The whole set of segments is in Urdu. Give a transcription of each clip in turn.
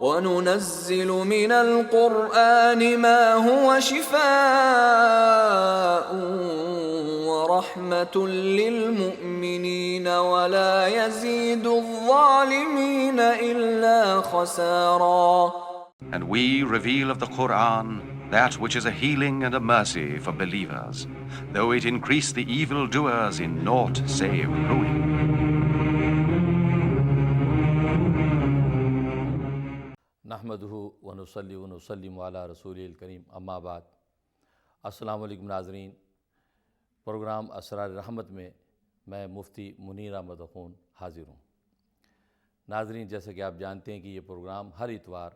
وَنُنَزِّلُ مِنَ الْقُرْآنِ مَا هُوَ شِفَاءٌ وَرَحْمَةٌ لِّلْمُؤْمِنِينَ وَلَا يَزِيدُ الظَّالِمِينَ إِلَّا خَسَارًا. And we reveal of the Quran that which is a healing and a mercy for believers, though it increase the evildoers in naught save ruin. نحمدہ ونصلی ونسلم علی رسول الکریم اما بعد. السلام علیکم ناظرین. پروگرام اسرار رحمت میں میں مفتی منیر احمد اخون حاضر ہوں. ناظرین، جیسا کہ آپ جانتے ہیں کہ یہ پروگرام ہر اتوار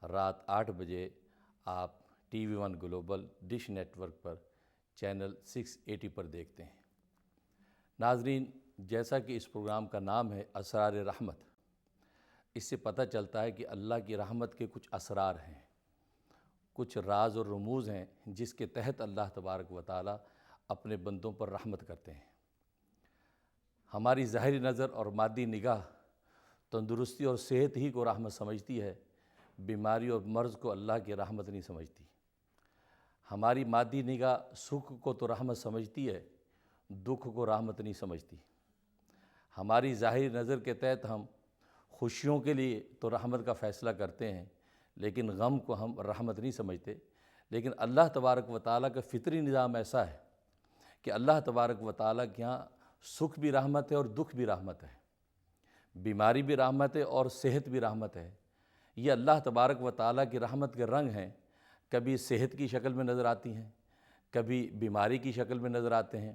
رات 8 بجے آپ TV1 global dish network پر چینل 680 پر دیکھتے ہیں. ناظرین، جیسا کہ اس پروگرام کا نام ہے اسرار رحمت، اس سے پتہ چلتا ہے کہ اللہ کی رحمت کے کچھ اسرار ہیں، کچھ راز اور رموز ہیں جس کے تحت اللہ تبارک و تعالی اپنے بندوں پر رحمت کرتے ہیں. ہماری ظاہری نظر اور مادی نگاہ تندرستی اور صحت ہی کو رحمت سمجھتی ہے، بیماری اور مرض کو اللہ کی رحمت نہیں سمجھتی. ہماری مادی نگاہ سکھ کو تو رحمت سمجھتی ہے، دکھ کو رحمت نہیں سمجھتی. ہماری ظاہری نظر کے تحت ہم خوشیوں کے لیے تو رحمت کا فیصلہ کرتے ہیں، لیکن غم کو ہم رحمت نہیں سمجھتے. لیکن اللہ تبارک و تعالیٰ کا فطری نظام ایسا ہے کہ اللہ تبارک و تعالیٰ کے یہاں سکھ بھی رحمت ہے اور دکھ بھی رحمت ہے، بیماری بھی رحمت ہے اور صحت بھی رحمت ہے. یہ اللہ تبارک و تعالیٰ کی رحمت کے رنگ ہیں. کبھی صحت کی شکل میں نظر آتی ہیں، کبھی بیماری کی شکل میں نظر آتے ہیں،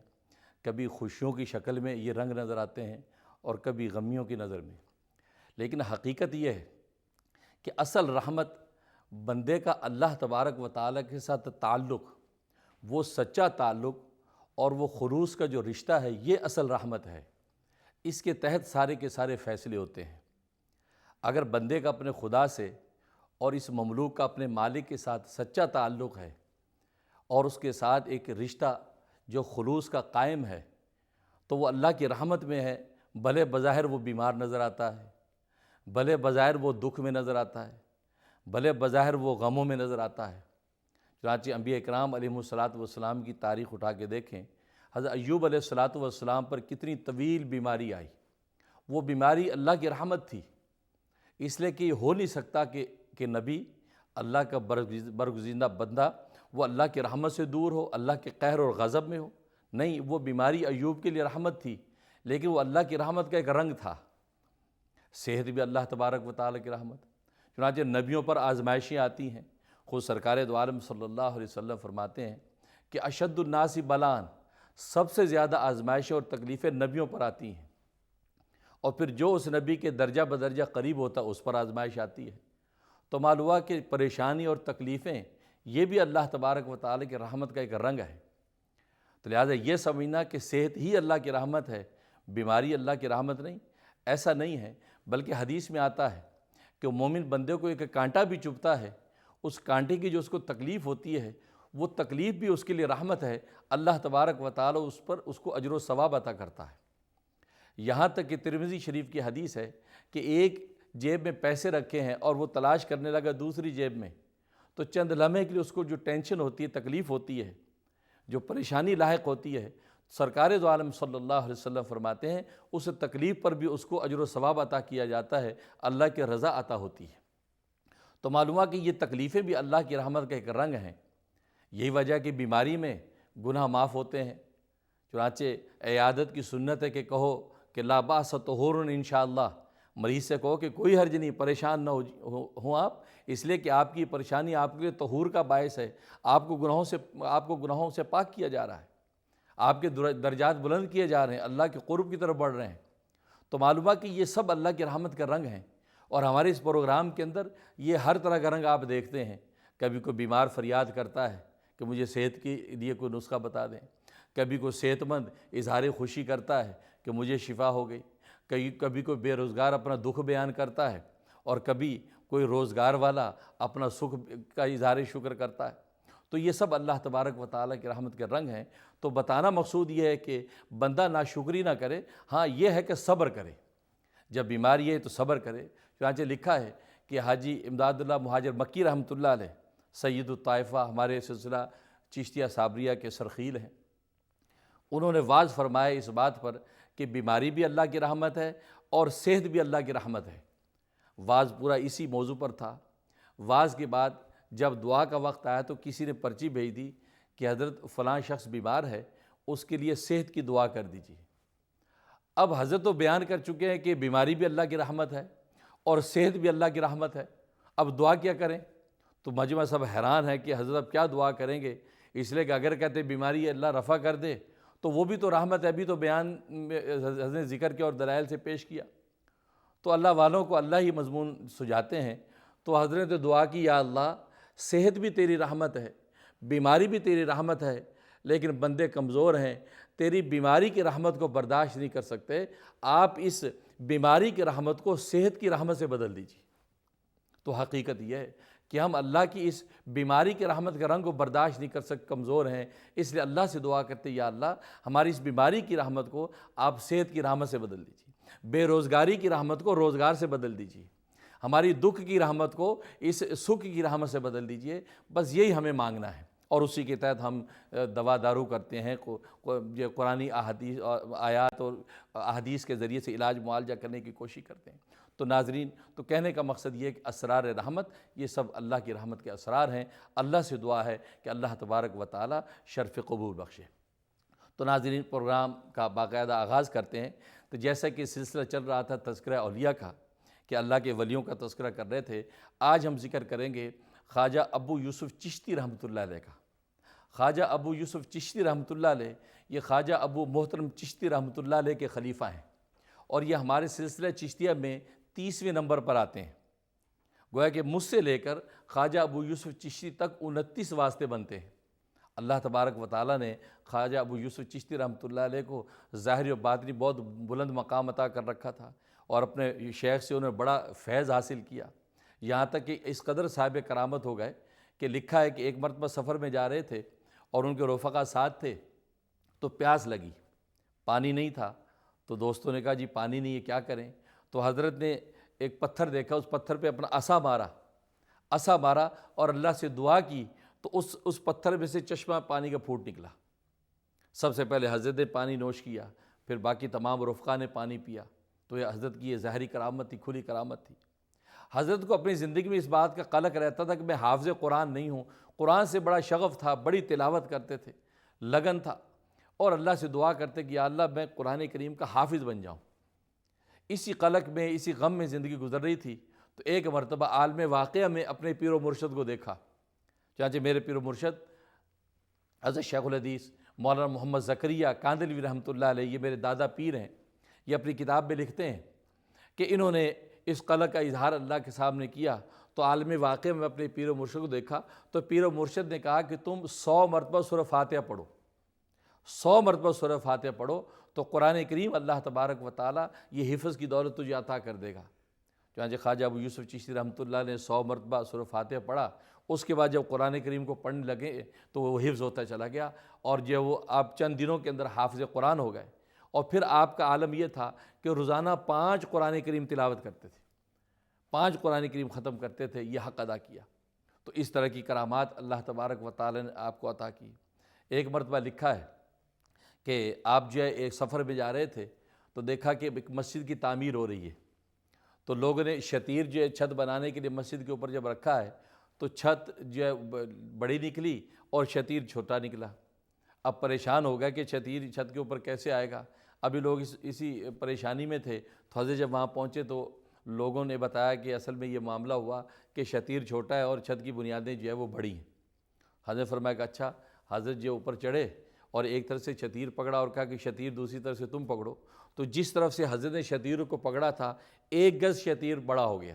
کبھی خوشیوں کی شکل میں یہ رنگ نظر آتے ہیں اور کبھی غمیوں کی نظر میں. لیکن حقیقت یہ ہے کہ اصل رحمت بندے کا اللہ تبارک و تعالیٰ کے ساتھ تعلق، وہ سچا تعلق اور وہ خلوص کا جو رشتہ ہے، یہ اصل رحمت ہے. اس کے تحت سارے کے سارے فیصلے ہوتے ہیں. اگر بندے کا اپنے خدا سے اور اس مملوک کا اپنے مالک کے ساتھ سچا تعلق ہے اور اس کے ساتھ ایک رشتہ جو خلوص کا قائم ہے، تو وہ اللہ کی رحمت میں ہے. بھلے بظاہر وہ بیمار نظر آتا ہے، بھلے بظاہر وہ دکھ میں نظر آتا ہے، بھلے بظاہر وہ غموں میں نظر آتا ہے. چنانچہ انبیاء اکرام علیہم الصلاۃ کی تاریخ اٹھا کے دیکھیں، حضرت ایوب علیہ السلام پر کتنی طویل بیماری آئی. وہ بیماری اللہ کی رحمت تھی، اس لیے کہ یہ ہو نہیں سکتا کہ نبی، اللہ کا برگزیدہ بندہ، وہ اللہ کی رحمت سے دور ہو، اللہ کے قہر اور غضب میں ہو. نہیں، وہ بیماری ایوب کے لیے رحمت تھی، لیکن وہ اللہ کی رحمت کا ایک رنگ تھا. صحت بھی اللہ تبارک و تعالیٰ کی رحمت. چنانچہ نبیوں پر آزمائشیں آتی ہیں. خود سرکار دو عالم صلی اللہ علیہ وسلم فرماتے ہیں کہ اشد الناس بلاءً، سب سے زیادہ آزمائشیں اور تکلیفیں نبیوں پر آتی ہیں، اور پھر جو اس نبی کے درجہ بدرجہ قریب ہوتا اس پر آزمائش آتی ہے. تو معلوم ہوا کہ پریشانی اور تکلیفیں یہ بھی اللہ تبارک و تعالیٰ کی رحمت کا ایک رنگ ہے. تو لہٰذا یہ سمجھنا کہ صحت ہی اللہ کی رحمت ہے، بیماری اللہ کی رحمت نہیں، ایسا نہیں ہے. بلکہ حدیث میں آتا ہے کہ مومن بندے کو ایک کانٹا بھی چبھتا ہے، اس کانٹے کی جو اس کو تکلیف ہوتی ہے، وہ تکلیف بھی اس کے لیے رحمت ہے. اللہ تبارک و تعالی اس کو اجر و ثواب عطا کرتا ہے. یہاں تک کہ ترمذی شریف کی حدیث ہے کہ ایک جیب میں پیسے رکھے ہیں اور وہ تلاش کرنے لگا دوسری جیب میں، تو چند لمحے کے لیے اس کو جو ٹینشن ہوتی ہے، تکلیف ہوتی ہے، جو پریشانی لاحق ہوتی ہے، سرکار دو عالم صلی اللہ علیہ وسلم فرماتے ہیں اس تکلیف پر بھی اس کو اجر و ثواب عطا کیا جاتا ہے، اللہ کی رضا عطا ہوتی ہے. تو معلوم ہے کہ یہ تکلیفیں بھی اللہ کی رحمت کا ایک رنگ ہیں. یہی وجہ کہ بیماری میں گناہ معاف ہوتے ہیں. چنانچہ عیادت کی سنت ہے کہ کہو کہ لا باس طہور انشاءاللہ. مریض سے کہو کہ کوئی حرج نہیں، پریشان نہ ہوں آپ، اس لیے کہ آپ کی پریشانی آپ کے لیے طہور کا باعث ہے. آپ کو گناہوں سے پاک کیا جا رہا ہے، آپ کے درجات بلند کیے جا رہے ہیں، اللہ کے قرب کی طرف بڑھ رہے ہیں. تو معلوم ہے کہ یہ سب اللہ کی رحمت کا رنگ ہیں. اور ہمارے اس پروگرام کے اندر یہ ہر طرح کا رنگ آپ دیکھتے ہیں. کبھی کوئی بیمار فریاد کرتا ہے کہ مجھے صحت کے لیے کوئی نسخہ بتا دیں، کبھی کوئی صحت مند اظہار خوشی کرتا ہے کہ مجھے شفا ہو گئی، کبھی کوئی بے روزگار اپنا دکھ بیان کرتا ہے، اور کبھی کوئی روزگار والا اپنا سکھ کا اظہار شکر کرتا ہے. تو یہ سب اللہ تبارک و تعالیٰ کی رحمت کے رنگ ہیں. تو بتانا مقصود یہ ہے کہ بندہ ناشکری نہ کرے، ہاں یہ ہے کہ صبر کرے. جب بیماری ہے تو صبر کرے. چنانچہ لکھا ہے کہ حاجی امداد اللہ مہاجر مکی رحمۃ اللہ علیہ سید الطائفہ ہمارے سلسلہ چشتیہ صابریہ کے سرخیل ہیں، انہوں نے واعظ فرمایا اس بات پر کہ بیماری بھی اللہ کی رحمت ہے اور صحت بھی اللہ کی رحمت ہے۔ واعظ پورا اسی موضوع پر تھا۔ واعظ کے بعد جب دعا کا وقت آیا تو کسی نے پرچی بھیج دی کہ حضرت فلاں شخص بیمار ہے، اس کے لیے صحت کی دعا کر دیجیے۔ اب حضرت تو بیان کر چکے ہیں کہ بیماری بھی اللہ کی رحمت ہے اور صحت بھی اللہ کی رحمت ہے، اب دعا کیا کریں؟ تو مجمع سب حیران ہے کہ حضرت اب کیا دعا کریں گے، اس لیے کہ اگر کہتے بیماری اللہ رفع کر دے تو وہ بھی تو رحمت ہے، ابھی تو بیان حضرت نے ذکر کیا اور دلائل سے پیش کیا۔ تو اللہ والوں کو اللہ ہی مضمون سجاتے ہیں، تو حضرت نے دعا کی یا اللہ صحت بھی تیری رحمت ہے، بیماری بھی تیری رحمت ہے، لیکن بندے کمزور ہیں، تیری بیماری کی رحمت کو برداشت نہیں کر سکتے، آپ اس بیماری کی رحمت کو صحت کی رحمت سے بدل دیجیے۔ تو حقیقت یہ ہے کہ ہم اللہ کی اس بیماری کے رحمت کے رنگ کو برداشت نہیں کر سکتے، کمزور ہیں، اس لیے اللہ سے دعا کرتے یا اللہ ہماری اس بیماری کی رحمت کو آپ صحت کی رحمت سے بدل دیجیے، بے روزگاری کی رحمت کو روزگار سے بدل دیجیے، ہماری دکھ کی رحمت کو اس سکھ کی رحمت سے بدل دیجیے، بس یہی ہمیں مانگنا ہے، اور اسی کے تحت ہم دوا دارو کرتے ہیں، قرآنی احادیث آیات اور احادیث کے ذریعے سے علاج معالجہ کرنے کی کوشش کرتے ہیں۔ تو ناظرین، تو کہنے کا مقصد یہ ہے کہ اسرار رحمت یہ سب اللہ کی رحمت کے اسرار ہیں، اللہ سے دعا ہے کہ اللہ تبارک و تعالی شرف قبول بخشے۔ تو ناظرین، پروگرام کا باقاعدہ آغاز کرتے ہیں۔ تو جیسا کہ سلسلہ چل رہا تھا تذکرہ اولیاء کا کہ اللہ کے ولیوں کا تذکرہ کر رہے تھے، آج ہم ذکر کریں گے خواجہ ابو یوسف چشتی رحمۃ اللہ علیہ کا۔ خواجہ ابو یوسف چشتی رحمۃ اللہ علیہ یہ خواجہ ابو محترم چشتی رحمۃ اللہ علیہ کے خلیفہ ہیں، اور یہ ہمارے سلسلہ چشتیہ میں 30ویں نمبر پر آتے ہیں۔ گویا کہ مجھ سے لے کر خواجہ ابو یوسف چشتی تک 29 واسطے بنتے ہیں۔ اللہ تبارک و تعالیٰ نے خواجہ ابو یوسف چشتی رحمۃ اللہ علیہ کو ظاہری و باطنی بہت بلند مقام عطا کر رکھا تھا، اور اپنے شیخ سے انہوں نے بڑا فیض حاصل کیا، یہاں تک کہ اس قدر صاحب کرامت ہو گئے کہ لکھا ہے کہ ایک مرتبہ سفر میں جا رہے تھے اور ان کے رفقا ساتھ تھے، تو پیاس لگی، پانی نہیں تھا، تو دوستوں نے کہا جی پانی نہیں ہے کیا کریں؟ تو حضرت نے ایک پتھر دیکھا، اس پتھر پہ اپنا عصا مارا اور اللہ سے دعا کی، تو اس پتھر میں سے چشمہ پانی کا پھوٹ نکلا۔ سب سے پہلے حضرت نے پانی نوش کیا، پھر باقی تمام رفقا نے پانی پیا۔ تو یہ حضرت کی یہ ظاہری کرامت تھی، کھلی کرامت تھی۔ حضرت کو اپنی زندگی میں اس بات کا قلق رہتا تھا کہ میں حافظ قرآن نہیں ہوں، قرآن سے بڑا شغف تھا، بڑی تلاوت کرتے تھے، لگن تھا، اور اللہ سے دعا کرتے کہ یا اللہ میں قرآن کریم کا حافظ بن جاؤں۔ اسی قلق میں، اسی غم میں زندگی گزر رہی تھی، تو ایک مرتبہ عالم واقعہ میں اپنے پیر و مرشد کو دیکھا۔ چنانچہ میرے پیر و مرشد حضرت شیخ الحدیث مولانا محمد زکریا کاندھلوی رحمۃ اللہ علیہ، یہ میرے دادا پیر ہیں، یہ اپنی کتاب میں لکھتے ہیں کہ انہوں نے اس قلق کا اظہار اللہ کے سامنے کیا، تو عالم واقعہ میں اپنے پیر و مرشد کو دیکھا، تو پیر و مرشد نے کہا کہ تم 100 مرتبہ سورہ فاتحہ پڑھو، 100 مرتبہ سورہ فاتحہ پڑھو، تو قرآن کریم اللہ تبارک و تعالیٰ یہ حفظ کی دولت تجھے عطا کر دے گا۔ چنانچہ خواجہ ابو یوسف چشتی رحمۃ اللہ نے 100 مرتبہ سورہ فاتحہ پڑھا، اس کے بعد جب قرآن کریم کو پڑھنے لگے تو وہ حفظ ہوتا چلا گیا، اور جو وہ آپ چند دنوں کے اندر حافظ قرآن ہو گئے۔ اور پھر آپ کا عالم یہ تھا کہ روزانہ 5 قرآن کریم تلاوت کرتے تھے، 5 قرآن کریم ختم کرتے تھے، یہ حق ادا کیا۔ تو اس طرح کی کرامات اللہ تبارک و تعالی نے آپ کو عطا کی۔ ایک مرتبہ لکھا ہے کہ آپ جو ہے ایک سفر میں جا رہے تھے، تو دیکھا کہ ایک مسجد کی تعمیر ہو رہی ہے، تو لوگوں نے شتیر جو ہے چھت بنانے کے لیے مسجد کے اوپر جب رکھا ہے، تو چھت جو ہے بڑی نکلی اور شتیر چھوٹا نکلا۔ اب پریشان ہو گیا کہ شتیر چھت کے اوپر کیسے آئے گا؟ ابھی لوگ اسی پریشانی میں تھے، تو حضرت جب وہاں پہنچے تو لوگوں نے بتایا کہ اصل میں یہ معاملہ ہوا کہ شتیر چھوٹا ہے اور چھت کی بنیادیں جو ہے وہ بڑی ہیں۔ حضرت فرمایا کہ اچھا۔ حضرت جو اوپر چڑھے اور ایک طرف سے شتیر پکڑا اور کہا کہ شتیر دوسری طرف سے تم پکڑو، تو جس طرف سے حضرت نے شتیر کو پکڑا تھا 1 گز شتیر بڑا ہو گیا،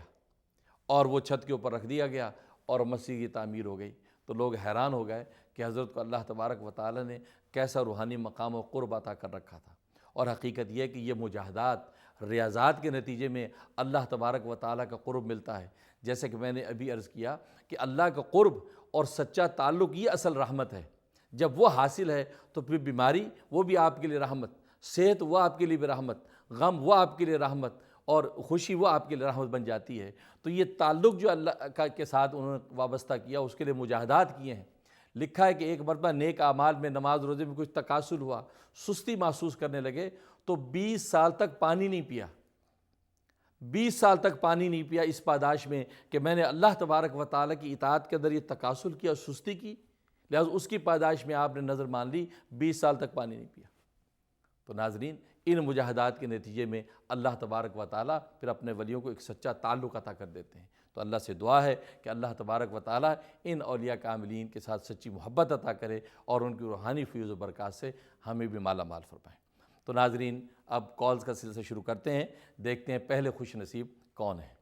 اور وہ چھت کے اوپر رکھ دیا گیا اور مسجد کی تعمیر ہو گئی۔ تو لوگ حیران ہو گئے کہ حضرت کو اللہ تبارک و تعالی نے کیسا روحانی مقام و قرب عطا کر رکھا تھا۔ اور حقیقت یہ ہے کہ یہ مجاہدات، ریاضات کے نتیجے میں اللہ تبارک و تعالیٰ کا قرب ملتا ہے۔ جیسے کہ میں نے ابھی عرض کیا کہ اللہ کا قرب اور سچا تعلق یہ اصل رحمت ہے۔ جب وہ حاصل ہے تو پھر بیماری وہ بھی آپ کے لیے رحمت، صحت وہ آپ کے لیے بھی رحمت، غم وہ آپ کے لیے رحمت، اور خوشی وہ آپ کے لیے رحمت بن جاتی ہے۔ تو یہ تعلق جو اللہ کا کے ساتھ انہوں نے وابستہ کیا، اس کے لیے مجاہدات کیے ہیں۔ لکھا ہے کہ ایک مرتبہ نیک اعمال میں نماز روزے میں کچھ تکاسل ہوا، سستی محسوس کرنے لگے، تو 20 سال تک پانی نہیں پیا، 20 سال تک پانی نہیں پیا اس پاداش میں کہ میں نے اللہ تبارک و تعالیٰ کی اطاعت کے اندر یہ تکاسل کیا اور سستی کی، لہٰذا اس کی پاداش میں آپ نے نظر مان لی، 20 سال تک پانی نہیں پیا۔ تو ناظرین، ان مجاہدات کے نتیجے میں اللہ تبارک و تعالیٰ پھر اپنے ولیوں کو ایک سچا تعلق عطا کر دیتے ہیں۔ تو اللہ سے دعا ہے کہ اللہ تبارک و تعالیٰ ان اولیاء کاملین کے ساتھ سچی محبت عطا کرے اور ان کی روحانی فیض و برکات سے ہمیں بھی مالا مال فرمائے۔ تو ناظرین، اب کالز کا سلسلہ شروع کرتے ہیں، دیکھتے ہیں پہلے خوش نصیب کون ہیں۔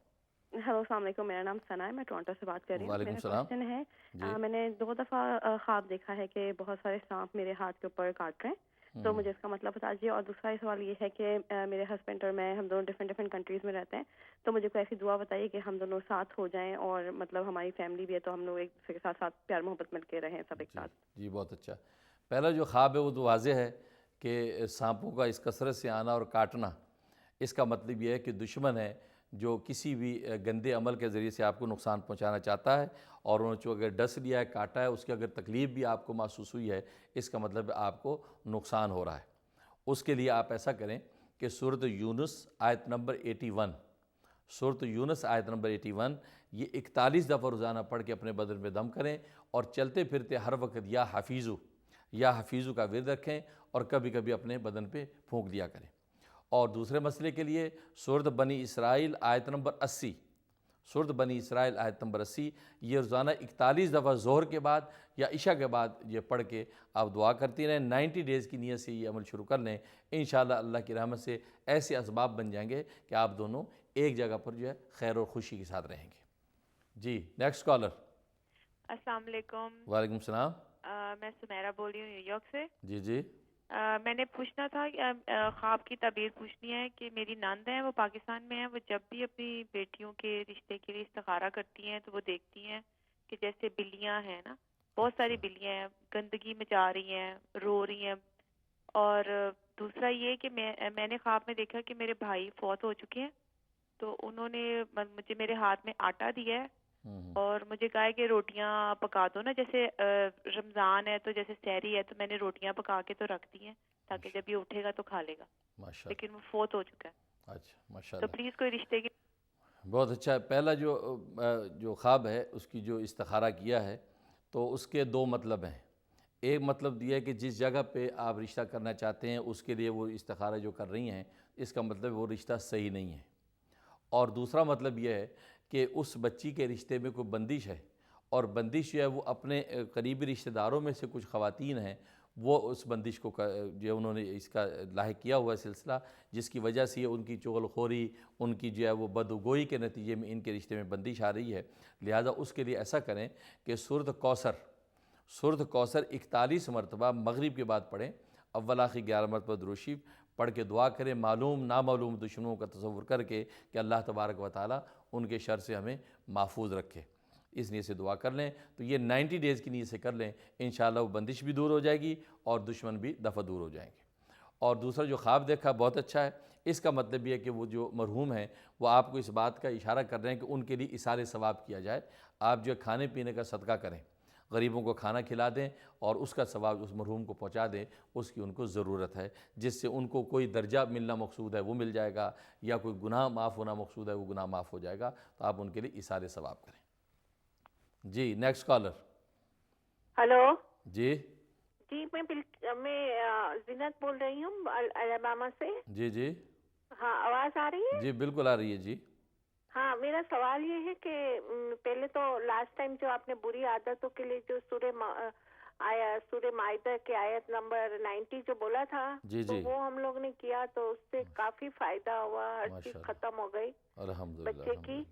ہیلو، السلام علیکم، میرا نام ثنا ہے، میں ٹورنٹو سے بات کر رہی ہوں۔ وعلیکم السلام۔ میرا کوشچن ہے، میں نے 2 دفعہ خواب دیکھا ہے کہ بہت سارے سانپ میرے ہاتھ کے اوپر کاٹ رہے ہیں، تو مجھے اس کا مطلب بتا دیجیے۔ اور دوسرا سوال یہ ہے کہ میرے ہسبینڈ اور میں، ہم دونوں ڈفرینٹ کنٹریز میں رہتے ہیں، تو مجھے کوئی ایسی دعا بتائیے کہ ہم دونوں ساتھ ہو جائیں، اور مطلب ہماری فیملی بھی ہے تو ہم لوگ ایک دوسرے کے ساتھ پیار محبت مل کے رہیں سب ایک ساتھ۔ جی بہت اچھا۔ پہلا جو خواب ہے وہ تو واضح ہے کہ سانپوں کا اس کثرت سے آنا اور کاٹنا، اس کا مطلب یہ ہے کہ دشمن ہے جو کسی بھی گندے عمل کے ذریعے سے آپ کو نقصان پہنچانا چاہتا ہے، اور انہوں نے اگر ڈس لیا ہے، کاٹا ہے، اس کی اگر تکلیف بھی آپ کو محسوس ہوئی ہے، اس کا مطلب آپ کو نقصان ہو رہا ہے۔ اس کے لیے آپ ایسا کریں کہ سورۃ یونس آیت نمبر 81، سورۃ یونس آیت نمبر 81 یہ 41 دفعہ روزانہ پڑھ کے اپنے بدن میں دم کریں، اور چلتے پھرتے ہر وقت یا حفیظو کا ورد رکھیں، اور کبھی کبھی اپنے بدن پہ پھونک دیا کریں۔ اور دوسرے مسئلے کے لیے سورۃ بنی اسرائیل آیت نمبر 80، سورۃ بنی اسرائیل آیت نمبر 80 یہ روزانہ 41 دفعہ ظہر کے بعد یا عشاء کے بعد یہ پڑھ کے آپ دعا کرتی رہیں۔ 90 ڈیز کی نیت سے یہ عمل شروع کر لیں، انشاءاللہ اللہ کی رحمت سے ایسے اسباب بن جائیں گے کہ آپ دونوں ایک جگہ پر جو ہے خیر اور خوشی کے ساتھ رہیں گے۔ جی نیکسٹ کالر۔ السلام علیکم، وعلیکم السلام۔ میں سمیرہ بول رہی ہوں نیو یارک سے۔ جی میں نے پوچھنا تھا، خواب کی تعبیر پوچھنی ہے کہ میری نند ہیں، وہ پاکستان میں ہیں، وہ جب بھی اپنی بیٹیوں کے رشتے کے لیے استخارہ کرتی ہیں تو وہ دیکھتی ہیں کہ جیسے بلیاں ہیں نا، بہت ساری بلیاں ہیں، گندگی مچا رہی ہیں، رو رہی ہیں۔ اور دوسرا یہ کہ میں نے خواب میں دیکھا کہ میرے بھائی فوت ہو چکے ہیں، تو انہوں نے مجھے میرے ہاتھ میں آٹا دیا ہے اور مجھے کہا ہے کہ روٹیاں پکا دو نا، جیسے رمضان ہے تو جیسے سحری ہے تو میں نے روٹیاں پکا کے تو رکھ دی ہیں تاکہ جب یہ اٹھے گا تو کھا لے گا، لیکن وہ فوت ہو چکا ہے۔ اچھا ماشاء تو اللہ، پلیز کوئی رشتے کی۔ بہت اچھا۔ پہلا جو خواب ہے اس کی جو استخارہ کیا ہے تو اس کے 2 مطلب ہیں۔ ایک مطلب یہ ہے کہ جس جگہ پہ آپ رشتہ کرنا چاہتے ہیں اس کے لیے وہ استخارہ جو کر رہی ہیں، اس کا مطلب وہ رشتہ صحیح نہیں ہے۔ اور دوسرا مطلب یہ ہے کہ اس بچی کے رشتے میں کوئی بندش ہے، اور بندش جو ہے وہ اپنے قریبی رشتہ داروں میں سے کچھ خواتین ہیں، وہ اس بندش کو جو انہوں نے اس کا لاحق کیا ہوا ہے سلسلہ، جس کی وجہ سے ان کی چغل خوری، ان کی جو ہے وہ بدگوئی کے نتیجے میں ان کے رشتے میں بندش آ رہی ہے۔ لہذا اس کے لیے ایسا کریں کہ سورۃ کوثر 41 مرتبہ مغرب کے بعد پڑھیں، اول آخر 11 مرتبہ درود شریف پڑھ کے دعا کریں، معلوم نامعلوم دشمنوں کا تصور کر کے کہ اللہ تبارک و تعالیٰ ان کے شر سے ہمیں محفوظ رکھے، اس نیت سے دعا کر لیں۔ تو یہ 90 ڈیز کی نیت سے کر لیں، انشاءاللہ وہ بندش بھی دور ہو جائے گی اور دشمن بھی دفع دور ہو جائیں گے۔ اور دوسرا جو خواب دیکھا بہت اچھا ہے، اس کا مطلب یہ ہے کہ وہ جو مرحوم ہیں وہ آپ کو اس بات کا اشارہ کر رہے ہیں کہ ان کے لیے اثار ثواب کیا جائے، آپ جو کھانے پینے کا صدقہ کریں، غریبوں کو کھانا کھلا دیں اور اس کا ثواب اس مرحوم کو پہنچا دیں، اس کی ان کو ضرورت ہے، جس سے ان کو کوئی درجہ ملنا مقصود ہے وہ مل جائے گا، یا کوئی گناہ معاف ہونا مقصود ہے وہ گناہ معاف ہو جائے گا، تو آپ ان کے لیے اثار ثواب کریں۔ جی نیکسٹ کالر۔ ہلو جی میں زینت بول رہی ہوں الاباما سے۔ جی ہاں آواز آ رہی ہے؟ جی بالکل آ رہی ہے۔ جی ہاں میرا سوال یہ ہے کہ پہلے تو لاسٹ ٹائم جو آپ نے بری عادتوں کے لیے جو سورہ مائدہ کے آیت نمبر 90 جو بولا تھا، تو وہ ہم لوگ نے کیا تو اس سے کافی فائدہ ہوا، ہر چیز ختم ہو گئی بچے کی۔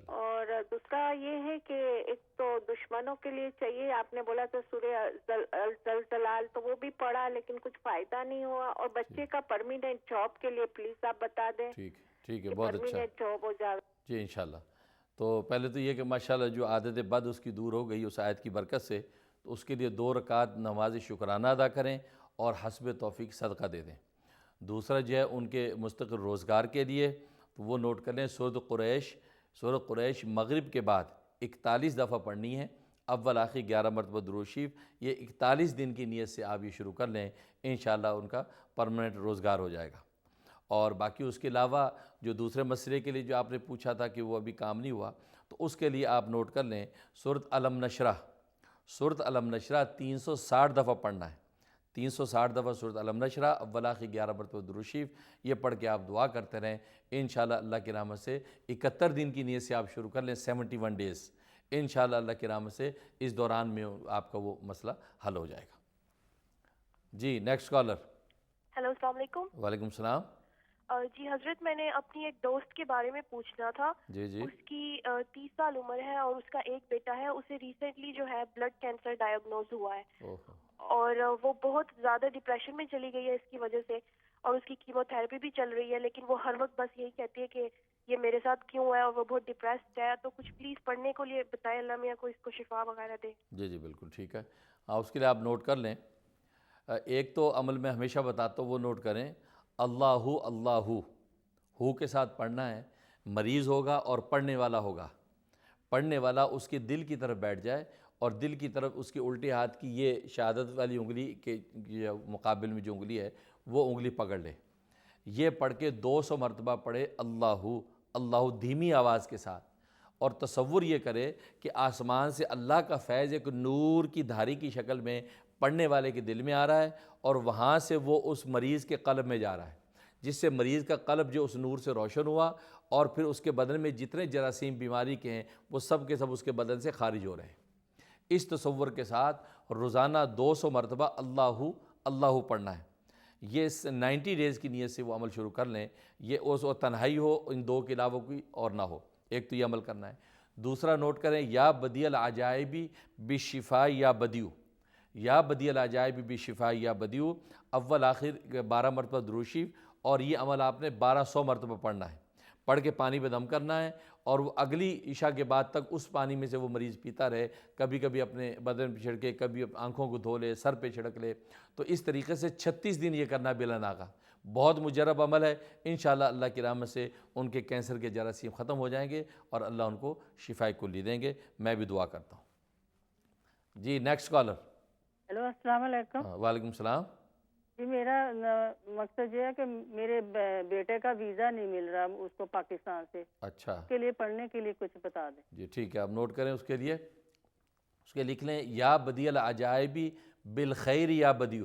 اور دوسرا یہ ہے کہ ایک تو دشمنوں کے لیے چاہیے، آپ نے بولا تھا سورہ زلزلال، تو وہ بھی پڑھا لیکن کچھ فائدہ نہیں ہوا۔ اور بچے کا پرماننٹ جاب کے لیے پلیز آپ بتا دیں۔ ٹھیک ہے، بہت اچھا، پرماننٹ جاب ہو جائے جی انشاءاللہ۔ تو پہلے تو یہ کہ ماشاءاللہ جو عادت بد اس کی دور ہو گئی اس آیت کی برکت سے، تو اس کے لیے 2 رکعت نماز شکرانہ ادا کریں اور حسب توفیق صدقہ دے دیں۔ دوسرا جو ہے ان کے مستقل روزگار کے لیے تو وہ نوٹ کر لیں. سورۃ قریش مغرب کے بعد 41 دفعہ پڑھنی ہے. اول آخر 11 مرتبہ درود شریف. یہ 41 دن کی نیت سے آپ یہ شروع کر لیں, انشاءاللہ ان کا پرماننٹ روزگار ہو جائے گا. اور باقی اس کے علاوہ جو دوسرے مسئلے کے لیے جو آپ نے پوچھا تھا کہ وہ ابھی کام نہیں ہوا, تو اس کے لیے آپ نوٹ کر لیں سورۃ علم نشرح. سورۃ علم نشرح 360 دفعہ پڑھنا ہے. 360 دفعہ سورۃ علم نشرح, اول آخر 11 مرتبہ درود شریف. یہ پڑھ کے آپ دعا کرتے رہیں. انشاءاللہ اللہ کی رحمت سے 71 دن کی نیت سے آپ شروع کر لیں, 71 ڈیز. انشاءاللہ اللہ کی رحمت سے اس دوران میں آپ کا وہ مسئلہ حل ہو جائے گا. جی نیکسٹ کالر. ہیلو السلام علیکم. وعلیکم السلام. جی حضرت, میں نے اپنی ایک دوست کے بارے میں پوچھنا تھا. جی جی. اس کی 30 سال عمر ہے اور اس کا ایک بیٹا ہے. اسے ریسنٹلی جو ہے بلڈ کینسر ڈائگنوز ہوا ہے اور وہ بہت زیادہ ڈپریشن میں چلی گئی ہے اس کی وجہ سے, اور اس کی کیمو تھراپی بھی چل رہی ہے, لیکن وہ ہر وقت بس یہی کہتی ہے کہ یہ میرے ساتھ کیوں ہے, اور وہ بہت ڈپریسڈ ہے. تو کچھ پلیز پڑھنے کو لیے بتائیں, اللہ میاں کو اس کو شفا وغیرہ دے. جی جی بالکل ٹھیک ہے. اس کے لیے آپ نوٹ کر لیں. ایک تو عمل میں ہمیشہ بتاتا ہوں, وہ نوٹ کریں اللہ اللہ ہو کے ساتھ پڑھنا ہے. مریض ہوگا اور پڑھنے والا ہوگا. پڑھنے والا اس کے دل کی طرف بیٹھ جائے اور دل کی طرف اس کے الٹے ہاتھ کی یہ شہادت والی انگلی کے مقابل میں جو انگلی ہے وہ انگلی پکڑ لے. یہ پڑھ کے 200 مرتبہ پڑھے اللہ اللہ دھیمی آواز کے ساتھ, اور تصور یہ کرے کہ آسمان سے اللہ کا فیض ایک نور کی دھاری کی شکل میں پڑھنے والے کے دل میں آ رہا ہے, اور وہاں سے وہ اس مریض کے قلب میں جا رہا ہے, جس سے مریض کا قلب جو اس نور سے روشن ہوا, اور پھر اس کے بدن میں جتنے جراثیم بیماری کے ہیں وہ سب کے سب اس کے بدن سے خارج ہو رہے ہیں. اس تصور کے ساتھ روزانہ 200 مرتبہ اللہ اللہ پڑھنا ہے. یہ 90 ڈیز کی نیت سے وہ عمل شروع کر لیں. یہ اس و تنہائی ہو, ان دو کے علاوہ کوئی اور نہ ہو. ایک تو یہ عمل کرنا ہے. دوسرا نوٹ کریں یا بدیع العجائب بالشفاء یا بدیع. یا بدیع العجائب بالشفاء یا بدیع, اول آخر 12 مرتبہ درود شریف, اور یہ عمل آپ نے 1200 مرتبہ پڑھنا ہے. پڑھ کے پانی پہ دم کرنا ہے, اور وہ اگلی عشاء کے بعد تک اس پانی میں سے وہ مریض پیتا رہے. کبھی کبھی اپنے بدن پہ چھڑکے, کبھی آنکھوں کو دھو لے, سر پہ چھڑک لے. تو اس طریقے سے 36 دن یہ کرنا بلا ناغہ. بہت مجرب عمل ہے. انشاءاللہ اللہ کی رحمت سے ان کے کینسر کے جراثیم ختم ہو جائیں گے اور اللہ ان کو شفائے کلی دیں گے. میں بھی دعا کرتا ہوں. جی نیکسٹ کالر. ہیلو السلام علیکم. وعلیکم السلام. جی میرا مقصد یہ ہے کہ میرے بیٹے کا ویزا نہیں مل رہا اس کو پاکستان سے. اچھا. اس کے لیے پڑھنے کے لیے کچھ بتا دیں. جی ٹھیک ہے, آپ نوٹ کریں. اس کے لیے اس کے لکھ لیں یا بدیع العجائب بالخیر یا بدیع.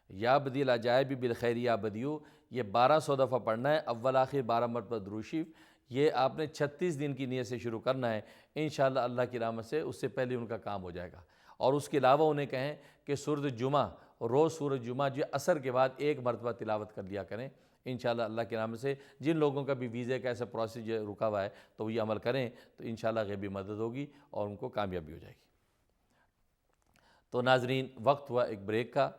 یا بدیع العجائب بالخیر یا بدیع. یہ 1200 دفعہ پڑھنا ہے, اول آخر 12 مرتبہ درود شریف. یہ آپ نے 36 دن کی نیت سے شروع کرنا ہے. انشاءاللہ اللہ کی رحمت سے اس سے پہلے ان کا کام ہو جائے گا. اور اس کے علاوہ انہیں کہیں کہ سورۃ جمعہ, روز سورۃ جمعہ جو عصر کے بعد 1 مرتبہ تلاوت کر لیا کریں. انشاءاللہ اللہ کی رحمت سے جن لوگوں کا بھی ویزے کا ایسا پروسیجر رکا ہوا ہے تو وہ یہ عمل کریں, تو انشاءاللہ غیبی مدد ہوگی اور ان کو کامیابی ہو جائے گی. تو ناظرین, وقت ہوا ایک بریک کا.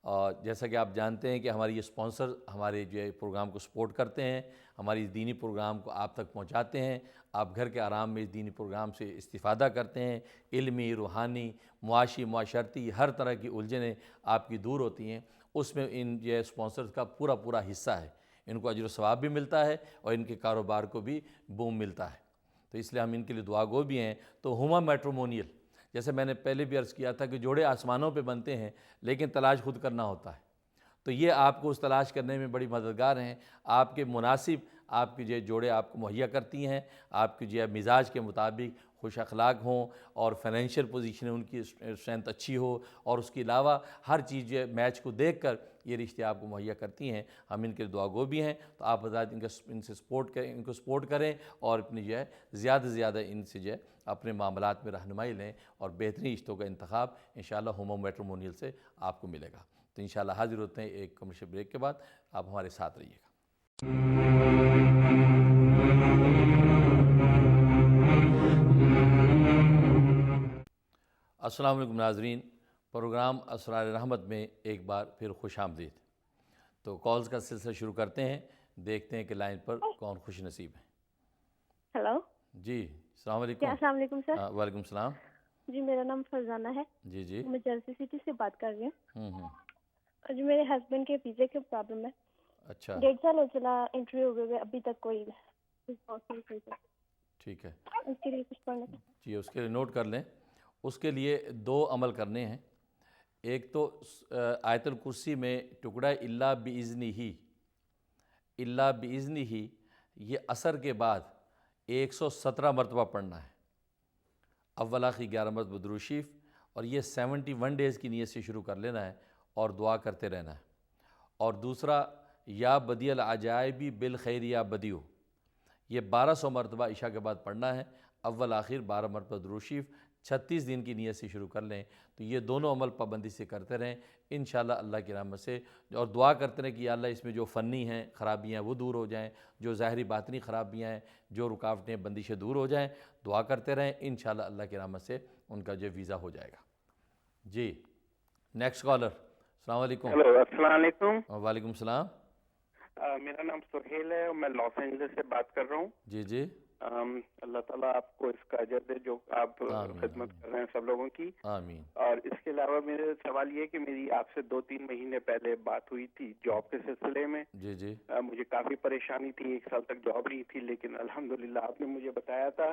اور جیسا کہ آپ جانتے ہیں کہ ہماری یہ سپانسر ہمارے جو پروگرام کو سپورٹ کرتے ہیں, ہماری اس دینی پروگرام کو آپ تک پہنچاتے ہیں. آپ گھر کے آرام میں اس دینی پروگرام سے استفادہ کرتے ہیں. علمی, روحانی, معاشی, معاشرتی ہر طرح کی الجھنیں آپ کی دور ہوتی ہیں. اس میں ان یہ سپانسرز کا پورا حصہ ہے. ان کو اجر و ثواب بھی ملتا ہے اور ان کے کاروبار کو بھی بوم ملتا ہے. تو اس لیے ہم ان کے لیے دعا گو بھی ہیں. تو ہما میٹرومونیل, جیسے میں نے پہلے بھی عرض کیا تھا کہ جوڑے آسمانوں پہ بنتے ہیں لیکن تلاش خود کرنا ہوتا ہے. تو یہ آپ کو اس تلاش کرنے میں بڑی مددگار ہیں. آپ کے مناسب آپ کی جو جوڑے آپ کو مہیا کرتی ہیں, آپ کی جو مزاج کے مطابق خوش اخلاق ہوں اور فائنینشیل پوزیشن ان کی اسٹرینتھ اچھی ہو, اور اس کے علاوہ ہر چیز جو میچ کو دیکھ کر یہ رشتے آپ کو مہیا کرتی ہیں. ہم ان کے دعا گو بھی ہیں. تو آپ حضرات ان سے سپورٹ کریں, ان کو سپورٹ کریں اور اپنی جو ہے زیادہ سے زیادہ ان سے جو ہے اپنے معاملات میں رہنمائی لیں, اور بہترین رشتوں کا انتخاب انشاءاللہ ہومو میٹرومونیل سے آپ کو ملے گا. تو انشاءاللہ حاضر ہوتے ہیں ایک کمرشل بریک کے بعد. آپ ہمارے ساتھ رہیے گا. السلام علیکم ناظرین. پروگرام اسرار رحمت میں ایک بار پھر خوش آمدید. تو کالز کا سلسلہ شروع کرتے ہیں. دیکھتے ہیں کہ لائن پر کون خوش نصیب ہیں. ہیلو. جی السلام علیکم. السلام علیکم سر. وعلیکم السلام. جی میرا نام فرزانہ ہے. جی میں جرسی سٹی سے بات کر رہی ہوں. ہوں. جو میرے ہسبینڈ کے ویزے کی پرابلم ہے. اچھا 1.5 سال ہو چلا انٹرویو ہوئے ابھی تک کوئی رسپانس نہیں ہے. ٹھیک ہے اس کے لیے کچھ پڑھنا تھا. جی اس کے لیے نوٹ کر لیں. اس کے لیے 2 عمل کرنے ہیں. ایک تو آیت الکرسی میں ٹکڑا الا باذنہ، الا باذنہ یہ عصر کے بعد 117 مرتبہ پڑھنا ہے. اول آخر 11 مرتبہ درود شریف، اور یہ 71 ڈیز کی نیت سے شروع کر لینا ہے اور دعا کرتے رہنا ہے. اور دوسرا یا بدیع العجائب بالخیر یا بدیع، یہ 1200 مرتبہ عشاء کے بعد پڑھنا ہے. اول آخر 12 مرتبہ درود شریف 36 دن کی نیت سے شروع کر لیں. تو یہ دونوں عمل پابندی سے کرتے رہیں انشاءاللہ اللہ کی رحمت سے. اور دعا کرتے رہیں کہ یا اللہ اس میں جو فنی ہیں خرابیاں وہ دور ہو جائیں، جو ظاہری باطنی خرابیاں ہیں، جو رکاوٹیں بندشیں دور ہو جائیں. دعا کرتے رہیں انشاءاللہ اللہ کی رحمت سے ان کا جو ویزا ہو جائے گا. جی نیکسٹ کالر. السلام علیکم. ہیلو السلام علیکم. وعلیکم السلام. میرا نام سہیل ہے اور میں لاس اینجلس سے بات کر رہا ہوں. جی جی. اللہ تعالیٰ آپ کو اس کا اجر دے جو آپ خدمت کر رہے ہیں سب لوگوں کی. آمین. اور اس کے علاوہ میرا سوال یہ کہ میری آپ سے 2-3 مہینے پہلے بات ہوئی تھی جاب کے سلسلے میں. جی جی. مجھے کافی پریشانی تھی، 1 سال تک جاب نہیں تھی، لیکن الحمدللہ آپ نے مجھے بتایا تھا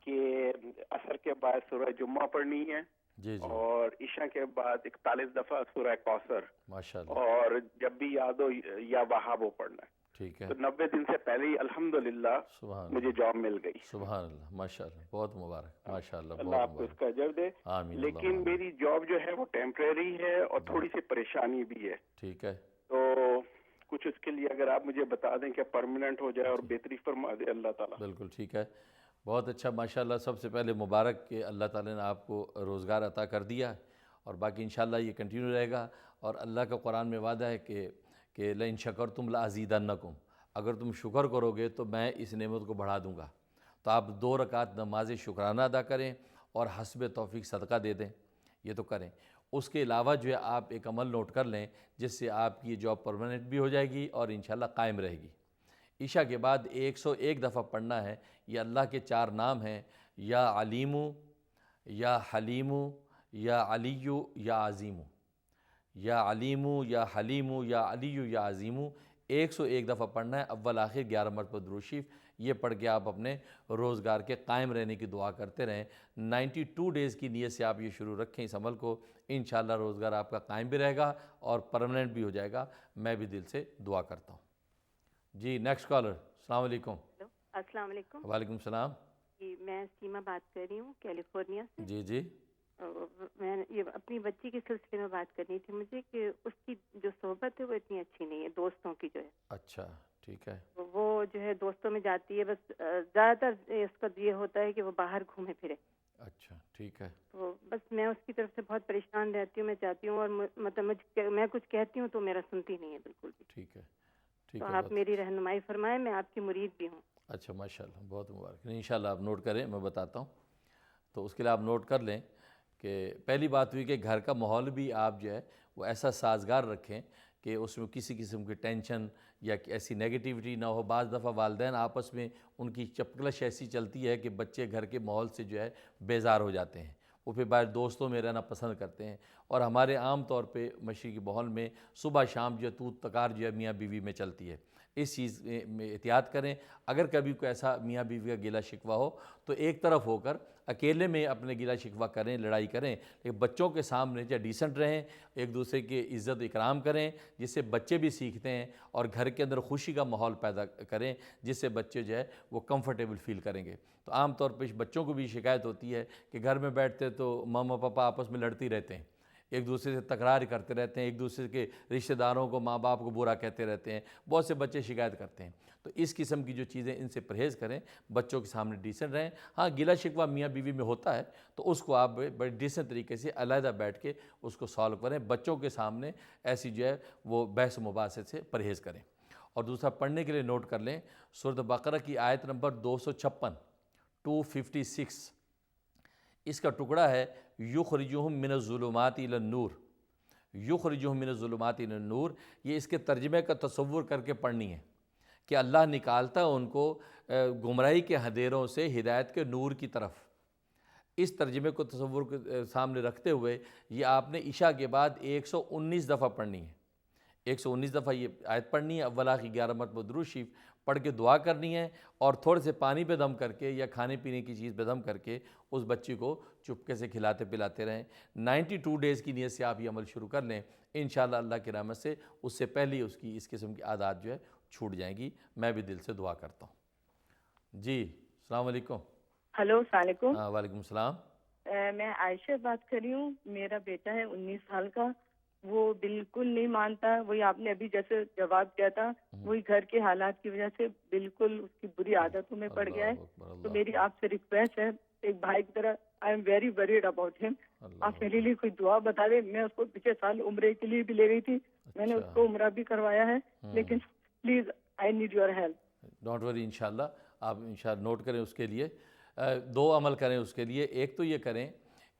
کہ عصر کے بعد سورہ جمعہ پڑھنی ہے. جی جی. اور عشاء کے بعد 41 دفعہ سورہ کوثر، ماشاءاللہ، اور جب بھی یاد ہو یا وہاب وہ پڑھنا ہے. ٹھیک ہے. تو 90 دن سے پہلے ہی الحمدللہ مجھے جاب مل گئی. سبحان اللہ، ماشاءاللہ، بہت مبارک، ماشاءاللہ، اللہ آپ کو اس کا اجر دے. آمین. لیکن میری جاب جو ہے وہ ٹیمپریری ہے اور تھوڑی سی پریشانی بھی ہے. ٹھیک ہے. تو کچھ اس کے لیے اگر آپ مجھے بتا دیں کہ پرماننٹ ہو جائے اور بہتری فرما دے اللہ تعالیٰ. بالکل ٹھیک ہے. بہت اچھا، ماشاءاللہ. سب سے پہلے مبارک کہ اللہ تعالیٰ نے آپ کو روزگار عطا کر دیا، اور باقی انشاءاللہ یہ کنٹینیو رہے گا. اور اللہ کا قرآن میں وعدہ ہے کہ لئن شکرتم لازیدنکم، اگر تم شکر کرو گے تو میں اس نعمت کو بڑھا دوں گا. تو آپ 2 رکعت نماز شکرانہ ادا کریں اور حسب توفیق صدقہ دے دیں، یہ تو کریں. اس کے علاوہ جو ہے آپ ایک عمل نوٹ کر لیں جس سے آپ کی جاب پرماننٹ بھی ہو جائے گی اور انشاءاللہ قائم رہے گی. عشاء کے بعد 101 دفعہ پڑھنا ہے. یہ اللہ کے 4 نام ہیں، یا علیمو، یا حلیمو، یا علیو، یا عظیمو. یا علیمو، یا حلیمو، یا علیو، یا عظیمو. 101 دفعہ پڑھنا ہے. اول آخر 11 مرتبہ درود شریف. یہ پڑھ کے آپ اپنے روزگار کے قائم رہنے کی دعا کرتے رہیں. 92 ڈیز کی نیت سے آپ یہ شروع رکھیں اس عمل کو. انشاءاللہ روزگار آپ کا قائم بھی رہے گا اور پرماننٹ بھی ہو جائے گا. میں بھی دل سے دعا کرتا ہوں. جی نیکسٹ کالر. السلام علیکم. السلام علیکم. وعلیکم السلام. جی میں سیما بات کر رہی ہوں کیلیفورنیا سے. جی جی. میں یہ اپنی بچی کے سلسلے میں بات کرنی تھی مجھے کہ اس کی جو صحبت ہے وہ اتنی اچھی نہیں ہے، دوستوں کی جو ہے. اچھا ٹھیک ہے. وہ جو ہے دوستوں میں جاتی ہے، بس زیادہ تر اس کا یہ ہوتا ہے کہ وہ باہر گھومے پھرے. اچھا ٹھیک ہے. تو بس میں اس کی طرف سے بہت پریشان رہتی ہوں. میں چاہتی ہوں، اور مطلب میں کچھ کہتی ہوں تو میرا سنتی نہیں ہے بالکل بھی. ٹھیک ہے. ٹھیک تو ہے. آپ میری رہنمائی فرمائیں، میں آپ کی مرید بھی ہوں. اچھا ماشاءاللہ، بہت مبارک. انشاءاللہ آپ نوٹ کریں، میں بتاتا ہوں. تو اس کے لیے آپ نوٹ کر لیں کہ پہلی بات ہوئی کہ گھر کا ماحول بھی آپ جو ہے وہ ایسا سازگار رکھیں کہ اس میں کسی قسم کی ٹینشن یا ایسی نیگیٹیوٹی نہ ہو. بعض دفعہ والدین آپس میں ان کی چپکلش ایسی چلتی ہے کہ بچے گھر کے ماحول سے جو ہے بیزار ہو جاتے ہیں، وہ پھر باہر دوستوں میں رہنا پسند کرتے ہیں. اور ہمارے عام طور پہ مشرقی ماحول میں صبح شام جو ہے تو تکار جو ہے میاں بیوی میں چلتی ہے. اس چیز میں احتیاط کریں. اگر کبھی کوئی ایسا میاں بیوی کا گلہ شکوہ ہو تو ایک طرف ہو کر اکیلے میں اپنے گلہ شکوہ کریں، لڑائی کریں، لیکن بچوں کے سامنے جو ڈیسنٹ رہیں، ایک دوسرے کی عزت اکرام کریں، جس سے بچے بھی سیکھتے ہیں، اور گھر کے اندر خوشی کا ماحول پیدا کریں جس سے بچے جو ہے وہ کمفرٹیبل فیل کریں گے. تو عام طور پہ بچوں کو بھی شکایت ہوتی ہے کہ گھر میں بیٹھتے تو ماما پاپا آپس میں لڑتی رہتے ہیں، ایک دوسرے سے تکرار کرتے رہتے ہیں، ایک دوسرے کے رشتہ داروں کو، ماں باپ کو برا کہتے رہتے ہیں. بہت سے بچے شکایت کرتے ہیں. تو اس قسم کی جو چیزیں ان سے پرہیز کریں، بچوں کے سامنے ڈیسنٹ رہیں. ہاں گلہ شکوہ میاں بیوی میں ہوتا ہے تو اس کو آپ بڑے ڈیسنٹ طریقے سے علیحدہ بیٹھ کے اس کو سالو کریں. بچوں کے سامنے ایسی جو ہے وہ بحث و مباحثے سے پرہیز کریں. اور دوسرا پڑھنے کے لیے نوٹ کر لیں سورۃ بقرہ کی آیت نمبر 256 256. اس کا ٹکڑا ہے یخرجہم من الظلمات الی النور. یخرجہم من الظلمات الی النور. یہ اس کے ترجمے کا تصور کر کے پڑھنی ہے کہ اللہ نکالتا ہے ان کو گمراہی کے اندھیروں سے ہدایت کے نور کی طرف. اس ترجمے کو تصور کے سامنے رکھتے ہوئے یہ آپ نے عشاء کے بعد 119 دفعہ پڑھنی ہے. 119 دفعہ یہ آیت پڑھنی ہے، اول آخر 11 مرتبہ درود شریف پڑھ کے دعا کرنی ہے، اور تھوڑے سے پانی پہ دم کر کے یا کھانے پینے کی چیز پہ دم کر کے اس بچی کو چپکے سے کھلاتے پلاتے رہیں۔ 92 ڈیز کی نیت سے آپ یہ عمل شروع کر لیں، انشاءاللہ اللہ کی رحمت سے اس سے پہلے ہی اس کی اس قسم کی عادات جو ہے چھوٹ جائیں گی۔ میں بھی دل سے دعا کرتا ہوں۔ جی السلام علیکم۔ ہلو السلام علیکم۔ وعلیکم السلام۔ میں عائشہ بات کر رہی ہوں۔ میرا بیٹا ہے 19 سال کا، وہ بالکل نہیں مانتا، وہی آپ نے ابھی جیسے جواب دیا تھا، وہی گھر کے حالات کی وجہ سے بالکل اس کی بری عادتوں میں پڑ گیا ہے۔ تو میری آپ سے ریکویسٹ ہے، ایک بھائی کی طرح I am very worried about ہم، آپ میرے لیے کوئی دعا بتا دیں۔ میں اس کو پچھلے سال عمرے کے لیے بھی لے گئی تھی، میں نے اس کو عمرہ بھی کروایا ہے، لیکن please I need your help. Don't worry, انشاءاللہ آپ انشاءاللہ نوٹ کریں اس کے لیے، 2 عمل کریں اس کے لیے۔ ایک تو یہ کریں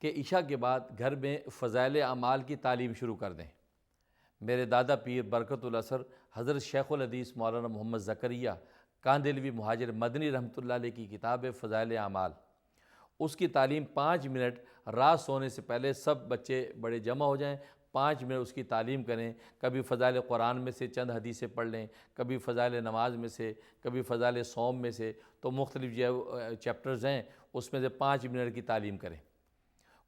کہ عشاء کے بعد گھر میں فضائل اعمال کی تعلیم شروع کر دیں۔ میرے دادا پیر برکت الاثر حضرت شیخ الحدیث مولانا محمد زکریا کاندھلوی مہاجر مدنی رحمۃ اللہ علیہ کی کتاب ہے فضائل اعمال، اس کی تعلیم 5 منٹ رات سونے سے پہلے سب بچے بڑے جمع ہو جائیں، 5 منٹ اس کی تعلیم کریں۔ کبھی فضائل قرآن میں سے چند حدیثیں پڑھ لیں، کبھی فضائل نماز میں سے، کبھی فضائل صوم میں سے، تو مختلف جو چیپٹرز ہیں اس میں سے 5 منٹ کی تعلیم کریں۔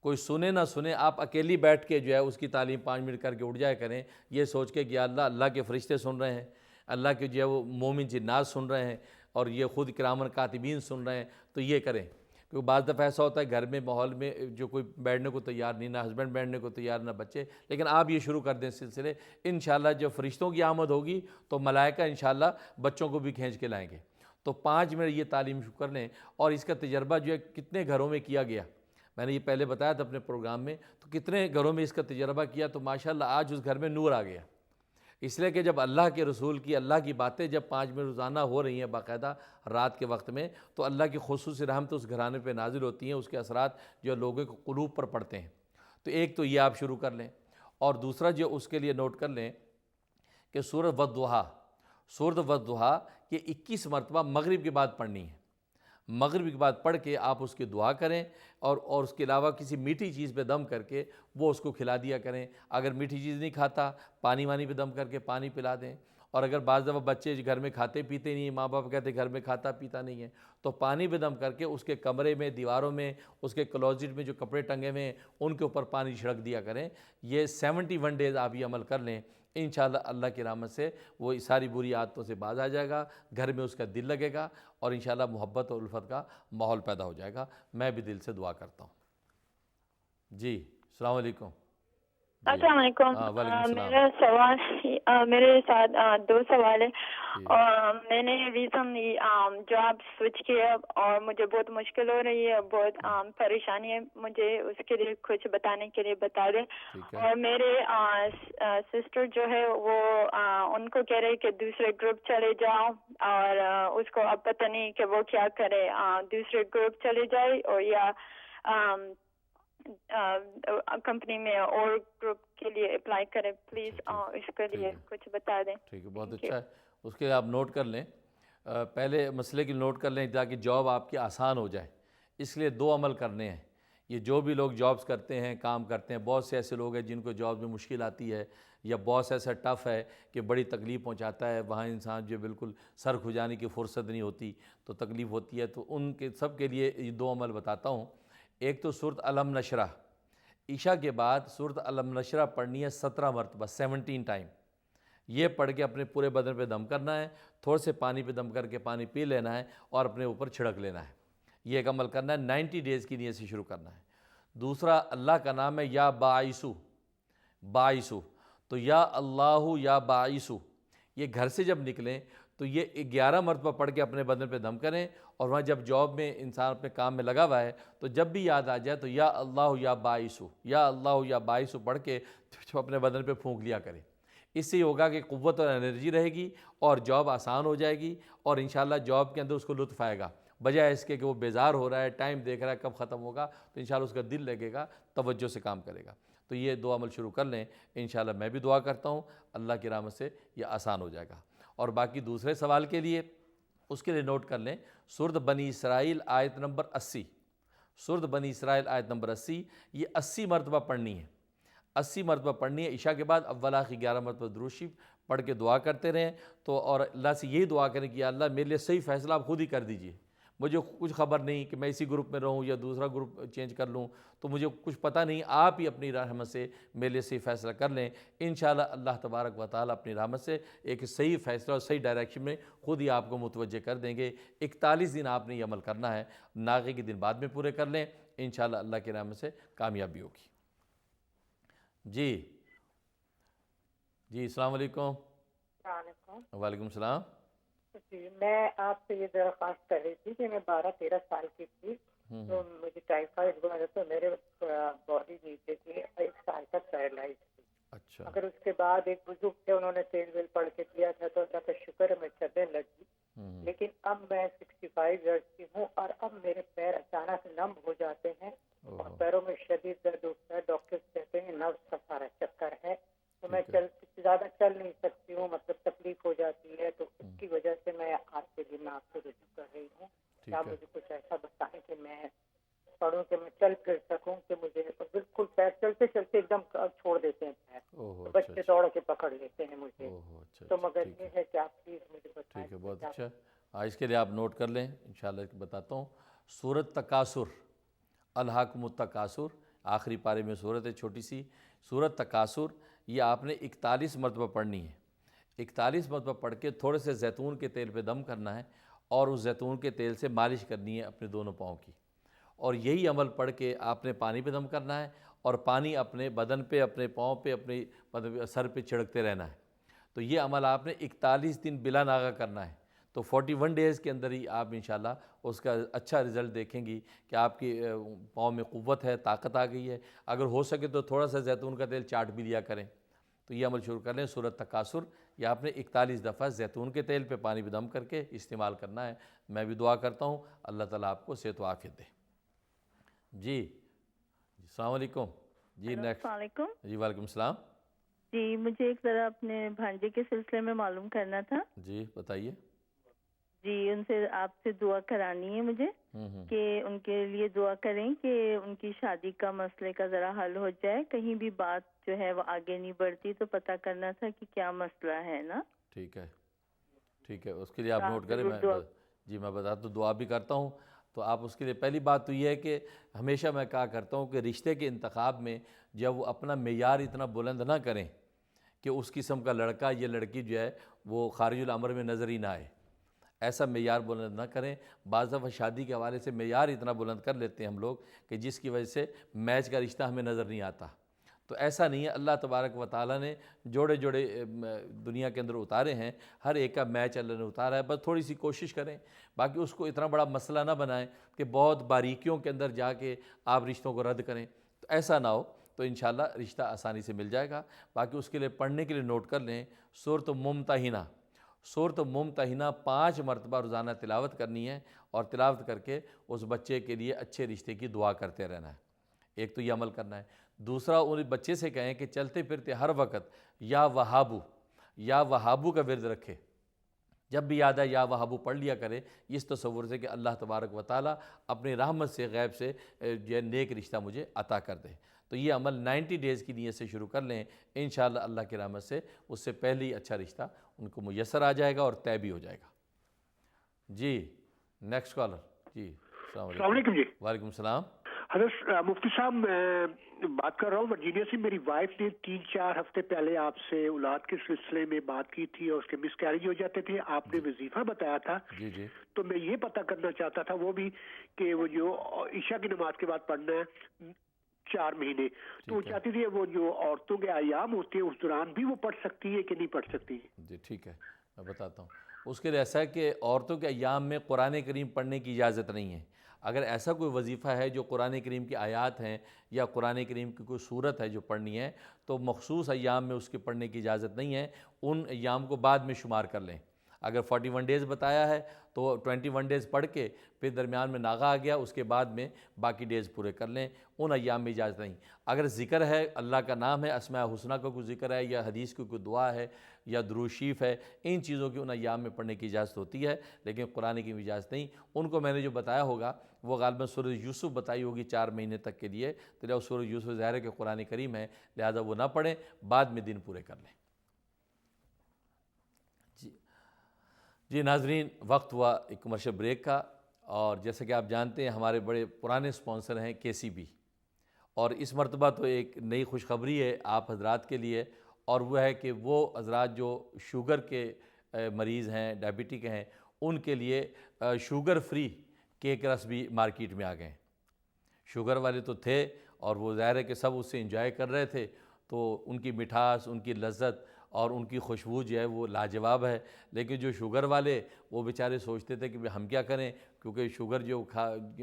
کوئی سنے نہ سنے، آپ اکیلی بیٹھ کے جو ہے اس کی تعلیم 5 منٹ کر کے اٹھ جائے کریں، یہ سوچ کے کہ اللہ کے فرشتے سن رہے ہیں، اللہ کے جو ہے وہ مومن جنات سن رہے ہیں، اور یہ خود کرامن کاتبین سن رہے ہیں، تو یہ کریں۔ کیونکہ بعض دفعہ ایسا ہوتا ہے گھر میں ماحول میں جو کوئی بیٹھنے کو تیار نہیں، نہ ہسبینڈ بیٹھنے کو تیار نہ بچے، لیکن آپ یہ شروع کر دیں سلسلے، انشاءاللہ جب فرشتوں کی آمد ہوگی تو ملائکہ انشاءاللہ بچوں کو بھی کھینچ کے لائیں گے۔ تو 5 منٹ یہ تعلیم شروع کر لیں، اور اس کا تجربہ جو ہے کتنے گھروں میں کیا گیا، میں نے یہ پہلے بتایا تھا اپنے پروگرام میں، تو کتنے گھروں میں اس کا تجربہ کیا، تو ماشاءاللہ آج اس گھر میں نور آ گیا۔ اس لیے کہ جب اللہ کے رسول کی اللہ کی باتیں جب 5 منٹ روزانہ ہو رہی ہیں باقاعدہ رات کے وقت میں، تو اللہ کی خصوصی رحمت اس گھرانے پہ نازل ہوتی ہیں، اس کے اثرات جو لوگوں کے قلوب پر پڑتے ہیں۔ تو ایک تو یہ آپ شروع کر لیں، اور دوسرا جو اس کے لیے نوٹ کر لیں کہ سورۃ والضحیٰ یہ 21 مرتبہ مغرب کے بعد پڑھنی ہے۔ مغرب کے بعد پڑھ کے آپ اس کی دعا کریں، اور اس کے علاوہ کسی میٹھی چیز پہ دم کر کے وہ اس کو کھلا دیا کریں۔ اگر میٹھی چیز نہیں کھاتا، پانی پہ دم کر کے پانی پلا دیں، اور اگر بعض دفعہ بچے گھر میں کھاتے پیتے نہیں ہیں، ماں باپ کہتے گھر میں کھاتا پیتا نہیں ہے، تو پانی پہ دم کر کے اس کے کمرے میں، دیواروں میں، اس کے کلوزٹ میں جو کپڑے ٹنگے ہوئے ہیں ان کے اوپر پانی چھڑک دیا کریں۔ یہ 71 ڈیز آپ یہ عمل کر لیں، انشاءاللہ اللہ کی رحمت سے وہ ساری بری عادتوں سے باز آ جائے گا، گھر میں اس کا دل لگے گا، اور انشاءاللہ محبت اور الفت کا ماحول پیدا ہو جائے گا۔ میں بھی دل سے دعا کرتا ہوں۔ جی السلام علیکم۔ السلام علیکم۔ میرا سوال، میرے ساتھ 2 سوال ہے۔ میں نے ریسنٹلی جاب سوئچ کیا اور مجھے بہت مشکل ہو رہی ہے، بہت پریشانی ہے، مجھے اس کے لیے کچھ بتانے کے لیے بتا دیں۔ اور میرے سسٹر جو ہے وہ ان کو کہہ رہے کہ دوسرے گروپ چلے جاؤ، اور اس کو اب پتہ نہیں کہ وہ کیا کرے، دوسرے گروپ چلے جائے اور یا کمپنی میں اور گروپ کے لیے اپلائی کریں۔ پلیز اس کے لیے کچھ بتا دیں۔ ٹھیک ہے، بہت اچھا ہے، اس کے لیے آپ نوٹ کر لیں، پہلے مسئلے کی نوٹ کر لیں تاکہ جاب آپ کی آسان ہو جائے۔ اس لیے 2 عمل کرنے ہیں۔ یہ جو بھی لوگ جابز کرتے ہیں، کام کرتے ہیں، بہت سے ایسے لوگ ہیں جن کو جاب میں مشکل آتی ہے، یا باس ایسا ٹف ہے کہ بڑی تکلیف پہنچاتا ہے، وہاں انسان جو بالکل سر کھجانے کی فرصت نہیں ہوتی، تو تکلیف ہوتی ہے۔ تو ان کے سب کے لیے یہ 2 عمل بتاتا ہوں۔ ایک تو سورۃ الم نشرح، عشاء کے بعد سورۃ الم نشرح پڑھنی ہے 17 مرتبہ، 17 ٹائم۔ یہ پڑھ کے اپنے پورے بدن پہ دم کرنا ہے، تھوڑے سے پانی پہ دم کر کے پانی پی لینا ہے، اور اپنے اوپر چھڑک لینا ہے۔ یہ ایک عمل کرنا ہے، 90 ڈیز کی نیت سے شروع کرنا ہے۔ دوسرا اللہ کا نام ہے یا باعثو، باعثو، تو یا اللہ یا باعثو، یہ گھر سے جب نکلیں تو یہ 11 مرتبہ پڑھ کے اپنے بدن پہ دم کریں، اور وہاں جب جاب میں انسان اپنے کام میں لگا ہوا ہے تو جب بھی یاد آ جائے تو یا اللہ یا باعثو، یا اللہ یا باعثو پڑھ کے اپنے بدن پہ پھونک لیا کریں۔ اس سے یہ ہوگا کہ قوت اور انرجی رہے گی، اور جاب آسان ہو جائے گی، اور انشاءاللہ جاب کے اندر اس کو لطف آئے گا، بجائے اس کے کہ وہ بیزار ہو رہا ہے، ٹائم دیکھ رہا ہے کب ختم ہوگا، تو انشاءاللہ اس کا دل لگے گا، توجہ سے کام کرے گا۔ تو یہ 2 عمل شروع کر لیں، انشاءاللہ میں بھی دعا کرتا ہوں اللہ کی رحمت سے یہ آسان ہو جائے گا۔ اور باقی دوسرے سوال کے لیے اس کے لیے نوٹ کر لیں سورۃ بنی اسرائیل آیت نمبر 80، سورۃ بنی اسرائیل آیت نمبر 80، یہ 80 مرتبہ پڑھنی ہے، 80 مرتبہ پڑھنی ہے۔ عشاء کے بعد اول آخر 11 مرتبہ درود شریف پڑھ کے دعا کرتے رہیں تو، اور اللہ سے یہی دعا کریں کہ یا اللہ میرے لیے صحیح فیصلہ آپ خود ہی کر دیجئے، مجھے کچھ خبر نہیں کہ میں اسی گروپ میں رہوں یا دوسرا گروپ چینج کر لوں، تو مجھے کچھ پتہ نہیں، آپ ہی اپنی رحمت سے میرے لیے صحیح فیصلہ کر لیں، انشاءاللہ اللہ تبارک و تعالیٰ اپنی رحمت سے ایک صحیح فیصلہ اور صحیح ڈائریکشن میں خود ہی آپ کو متوجہ کر دیں گے۔ 41 دن آپ نے یہ عمل کرنا ہے، ناغے کے دن بعد میں پورے کر لیں، انشاءاللہ اللہ کی رحمت سے کامیابی ہوگی۔ جی السلام علیکم۔ السلام علیکم۔ وعلیکم السلام۔ جی میں آپ سے یہ درخواست کر رہی تھی کہ میں 12-13 سال کی تھی تو مجھے ٹائیفائڈ ہوا ہے، تو میرے باڈی نیچے کی 1 سال تک پیرالائز تھی۔ اچھا۔ اگر اس کے بعد ایک بزرگ تھے، انہوں نے تیل ویل پڑھ کے دیا تھا تو اللہ کا شکر ہے میں چلنے لگی، لیکن اب میں 65 ایئرس کی ہوں اور اب میرے پیر اچانک نم ہو جاتے ہیں اور پیروں میں شدید درد ہوتا ہے، ڈاکٹر کہتے ہیں نرس کا سارا چکر ہے، تو میں زیادہ چل نہیں سکتی ہوں، مطلب تکلیف ہو جاتی ہے، تو اس کی وجہ سے میں آج کے دن میں آپ سے رجوع کر رہی ہوں کہ آپ مجھے کچھ ایسا بتائیں کہ میں پڑھوں کہ میں چل پھر سکوں، کہ مجھے بالکل پیر چلتے چلتے ایک دم چھوڑ دیتے ہیں پیر، بچے دوڑ کے پکڑ لیتے ہیں مجھے، تو مگر یہ ہے کہ آپ پلیز مجھے بتائیں۔ ٹھیک ہے، بہت اچھا، اس کے لیے آپ نوٹ کر لیں، انشاءاللہ بتاتا ہوں۔ سورۃ تکاثر، الہاکم التکاثر، آخری پارے میں سورت ہے چھوٹی سی، سورۃ تکاثر، یہ آپ نے 41 مرتبہ پڑھنی ہے۔ 41 مرتبہ پڑھ کے تھوڑے سے زیتون کے تیل پہ دم کرنا ہے اور اس زیتون کے تیل سے مالش کرنی ہے اپنے دونوں پاؤں کی، اور یہی عمل پڑھ کے آپ نے پانی پہ دم کرنا ہے اور پانی اپنے بدن پہ، اپنے پاؤں پہ، اپنے سر پہ چھڑکتے رہنا ہے۔ تو یہ عمل آپ نے 41 دن بلا ناغہ کرنا ہے، تو 41 ڈیز کے اندر ہی آپ انشاءاللہ اس کا اچھا رزلٹ دیکھیں گی کہ آپ کی پاؤں میں قوت ہے، طاقت آ گئی ہے۔ اگر ہو سکے تو تھوڑا سا زیتون کا تیل چاٹ بھی لیا کریں، تو یہ عمل شروع کر لیں۔ سورۃ تکاثر یہ آپ نے 41 دفعہ زیتون کے تیل پہ پانی پہ دم کر کے استعمال کرنا ہے۔ میں بھی دعا کرتا ہوں اللہ تعالیٰ آپ کو صحت و عافیت دے۔ جی السلام علیکم۔ جی نیکسٹ۔ السلام علیکم۔ جی وعلیکم السلام۔ جی مجھے ایک ذرا اپنے بھانجے کے سلسلے میں معلوم کرنا تھا۔ جی بتائیے۔ جی ان سے آپ سے دعا کرانی ہے مجھے کہ ان کے لیے دعا کریں کہ ان کی شادی کا مسئلے کا ذرا حل ہو جائے، کہیں بھی بات جو ہے وہ آگے نہیں بڑھتی، تو پتہ کرنا تھا کہ کیا مسئلہ ہے نا۔ ٹھیک ہے، ٹھیک ہے، اس کے لیے آپ نوٹ کریں۔ میں بتا تو دعا بھی کرتا ہوں، تو آپ اس کے لیے پہلی بات تو یہ ہے کہ ہمیشہ میں کہا کرتا ہوں کہ رشتے کے انتخاب میں جب وہ اپنا معیار اتنا بلند نہ کریں کہ اس قسم کا لڑکا یا لڑکی جو ہے وہ خارج الامر میں نظر ہی نہ آئے، ایسا معیار بلند نہ کریں۔ بعض دفعہ شادی کے حوالے سے معیار اتنا بلند کر لیتے ہیں ہم لوگ کہ جس کی وجہ سے میچ کا رشتہ ہمیں نظر نہیں آتا، تو ایسا نہیں ہے۔ اللہ تبارک و تعالیٰ نے جوڑے جوڑے دنیا کے اندر اتارے ہیں، ہر ایک کا میچ اللہ نے اتارا ہے، بس تھوڑی سی کوشش کریں، باقی اس کو اتنا بڑا مسئلہ نہ بنائیں کہ بہت باریکیوں کے اندر جا کے آپ رشتوں کو رد کریں، تو ایسا نہ ہو، تو انشاءاللہ رشتہ آسانی سے مل جائے گا۔ باقی اس کے لیے پڑھنے کے لیے نوٹ کر لیں سورۃ ممتحنہ، سورۃ ممتحنہ 5 مرتبہ روزانہ تلاوت کرنی ہے، اور تلاوت کر کے اس بچے کے لیے اچھے رشتے کی دعا کرتے رہنا ہے۔ ایک تو یہ عمل کرنا ہے۔ دوسرا ان بچے سے کہیں کہ چلتے پھرتے ہر وقت یا وہابو کا ورد رکھے، جب بھی یاد ہے یا وہابو پڑھ لیا کرے، اس تصور سے کہ اللہ تبارک و تعالیٰ اپنی رحمت سے غیب سے جو نیک رشتہ مجھے عطا کر دے۔ تو یہ عمل 90 ڈیز کی نیت سے شروع کر لیں، انشاءاللہ اللہ کی رحمت سے اس سے پہلے ہی اچھا رشتہ ان کو میسر آ جائے گا اور طے بھی ہو جائے گا۔ جی نیکسٹ کالر۔ جی السلام علیکم۔ جی وعلیکم السلام۔ حضرت مفتی صاحب میں بات کر رہا ہوں ورجینیا سے۔ میری وائف نے 3-4 ہفتے پہلے آپ سے اولاد کے سلسلے میں بات کی تھی اور اس کے مس کیریج ہو جاتے تھے، آپ نے وظیفہ بتایا تھا۔ جی جی۔ تو میں یہ پتہ کرنا چاہتا تھا وہ بھی کہ وہ جو عشاء کی نماز کے بعد پڑھنا ہے 4 مہینے، تو وہ چاہتی تھی وہ جو عورتوں کے ایام ہوتے ہیں اس دوران بھی وہ پڑھ سکتی ہے کہ نہیں پڑھ سکتی؟ جی ٹھیک ہے، میں بتاتا ہوں۔ اس کے لیے ایسا ہے کہ عورتوں کے ایام میں قرآن کریم پڑھنے کی اجازت نہیں ہے۔ اگر ایسا کوئی وظیفہ ہے جو قرآن کریم کی آیات ہیں یا قرآن کریم کی کوئی صورت ہے جو پڑھنی ہے، تو مخصوص ایام میں اس کے پڑھنے کی اجازت نہیں ہے، ان ایام کو بعد میں شمار کر لیں۔ اگر 41 ڈیز بتایا ہے تو 21 ڈیز پڑھ کے پھر درمیان میں ناغہ آ گیا، اس کے بعد میں باقی ڈیز پورے کر لیں، ان ایام میں اجازت نہیں۔ اگر ذکر ہے، اللہ کا نام ہے، اسماء حسنہ کا کوئی ذکر ہے یا حدیث کی کوئی دعا ہے یا درود شریف ہے، ان چیزوں کی ان ایام میں پڑھنے کی اجازت ہوتی ہے، لیکن قرآن کی اجازت نہیں۔ ان کو میں نے جو بتایا ہوگا وہ غالباً سورہ یوسف بتائی ہوگی 4 مہینے تک کے لیے، تو جب سورہ یوسف ظاہر ہے کہ قرآن کریم ہے، لہذا وہ نہ پڑھیں، بعد میں دن پورے کر لیں۔ جی ناظرین، وقت ہوا ایک کمرشل بریک کا، اور جیسا کہ آپ جانتے ہیں ہمارے بڑے پرانے سپانسر ہیں KCB، اور اس مرتبہ تو ایک نئی خوشخبری ہے آپ حضرات کے لیے، اور وہ ہے کہ وہ حضرات جو شوگر کے مریض ہیں، ڈائبٹک ہیں، ان کے لیے شوگر فری کیک رس بھی مارکیٹ میں آ گئے ہیں۔ شوگر والے تو تھے اور وہ ظاہر ہے کہ سب اس سے انجوائے کر رہے تھے، تو ان کی مٹھاس، ان کی لذت اور ان کی خوشبو جو ہے وہ لاجواب ہے، لیکن جو شوگر والے وہ بیچارے سوچتے تھے کہ ہم کیا کریں، کیونکہ شوگر جو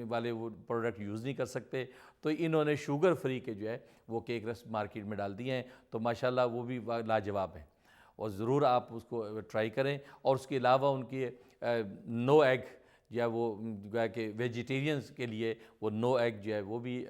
والے وہ پروڈکٹ یوز نہیں کر سکتے، تو انہوں نے شوگر فری کے جو ہے وہ کیک رس مارکیٹ میں ڈال دیے ہیں، تو ماشاءاللہ وہ بھی لاجواب ہیں، اور ضرور آپ اس کو ٹرائی کریں۔ اور اس کے علاوہ ان کی نو ایگ جو ہے وہ گویا کہ ویجیٹیرینز کے لیے وہ نو ایگ جو ہے وہ بھی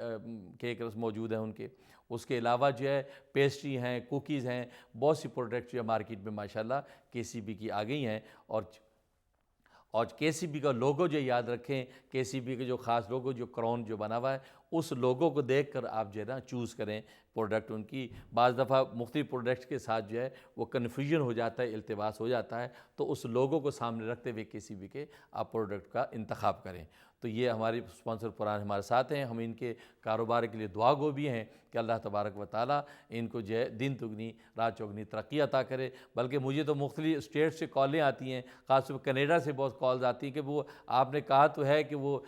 کیک رس موجود ہیں ان کے۔ اس کے علاوہ جو ہے پیسٹری ہیں، کوکیز ہیں، بہت سی پروڈکٹ جو ہے مارکیٹ میں ماشاءاللہ KCB کی آ گئی ہیں، اور KCB کا لوگو جو یاد رکھیں، KCB کا جو خاص لوگو جو کراؤن جو بنا ہوا ہے، اس لوگو کو دیکھ کر آپ جو ہے نا چوز کریں پروڈکٹ ان کی۔ بعض دفعہ مختلف پروڈکٹس کے ساتھ جو ہے وہ کنفیوژن ہو جاتا ہے، التباس ہو جاتا ہے، تو اس لوگو کو سامنے رکھتے ہوئے KCB کے آپ پروڈکٹ کا انتخاب کریں۔ تو یہ ہمارے سپانسر پرانے ہمارے ساتھ ہیں، ہم ان کے کاروبار کے لیے دعا گو بھی ہیں کہ اللہ تبارک و تعالیٰ ان کو جو ہے دن دگنی رات چوگنی ترقی عطا کرے۔ بلکہ مجھے تو مختلف اسٹیٹ سے کالیں آتی ہیں، خاص طور پر کینیڈا سے بہت کالز آتی ہیں کہ وہ آپ نے کہا تو ہے کہ وہ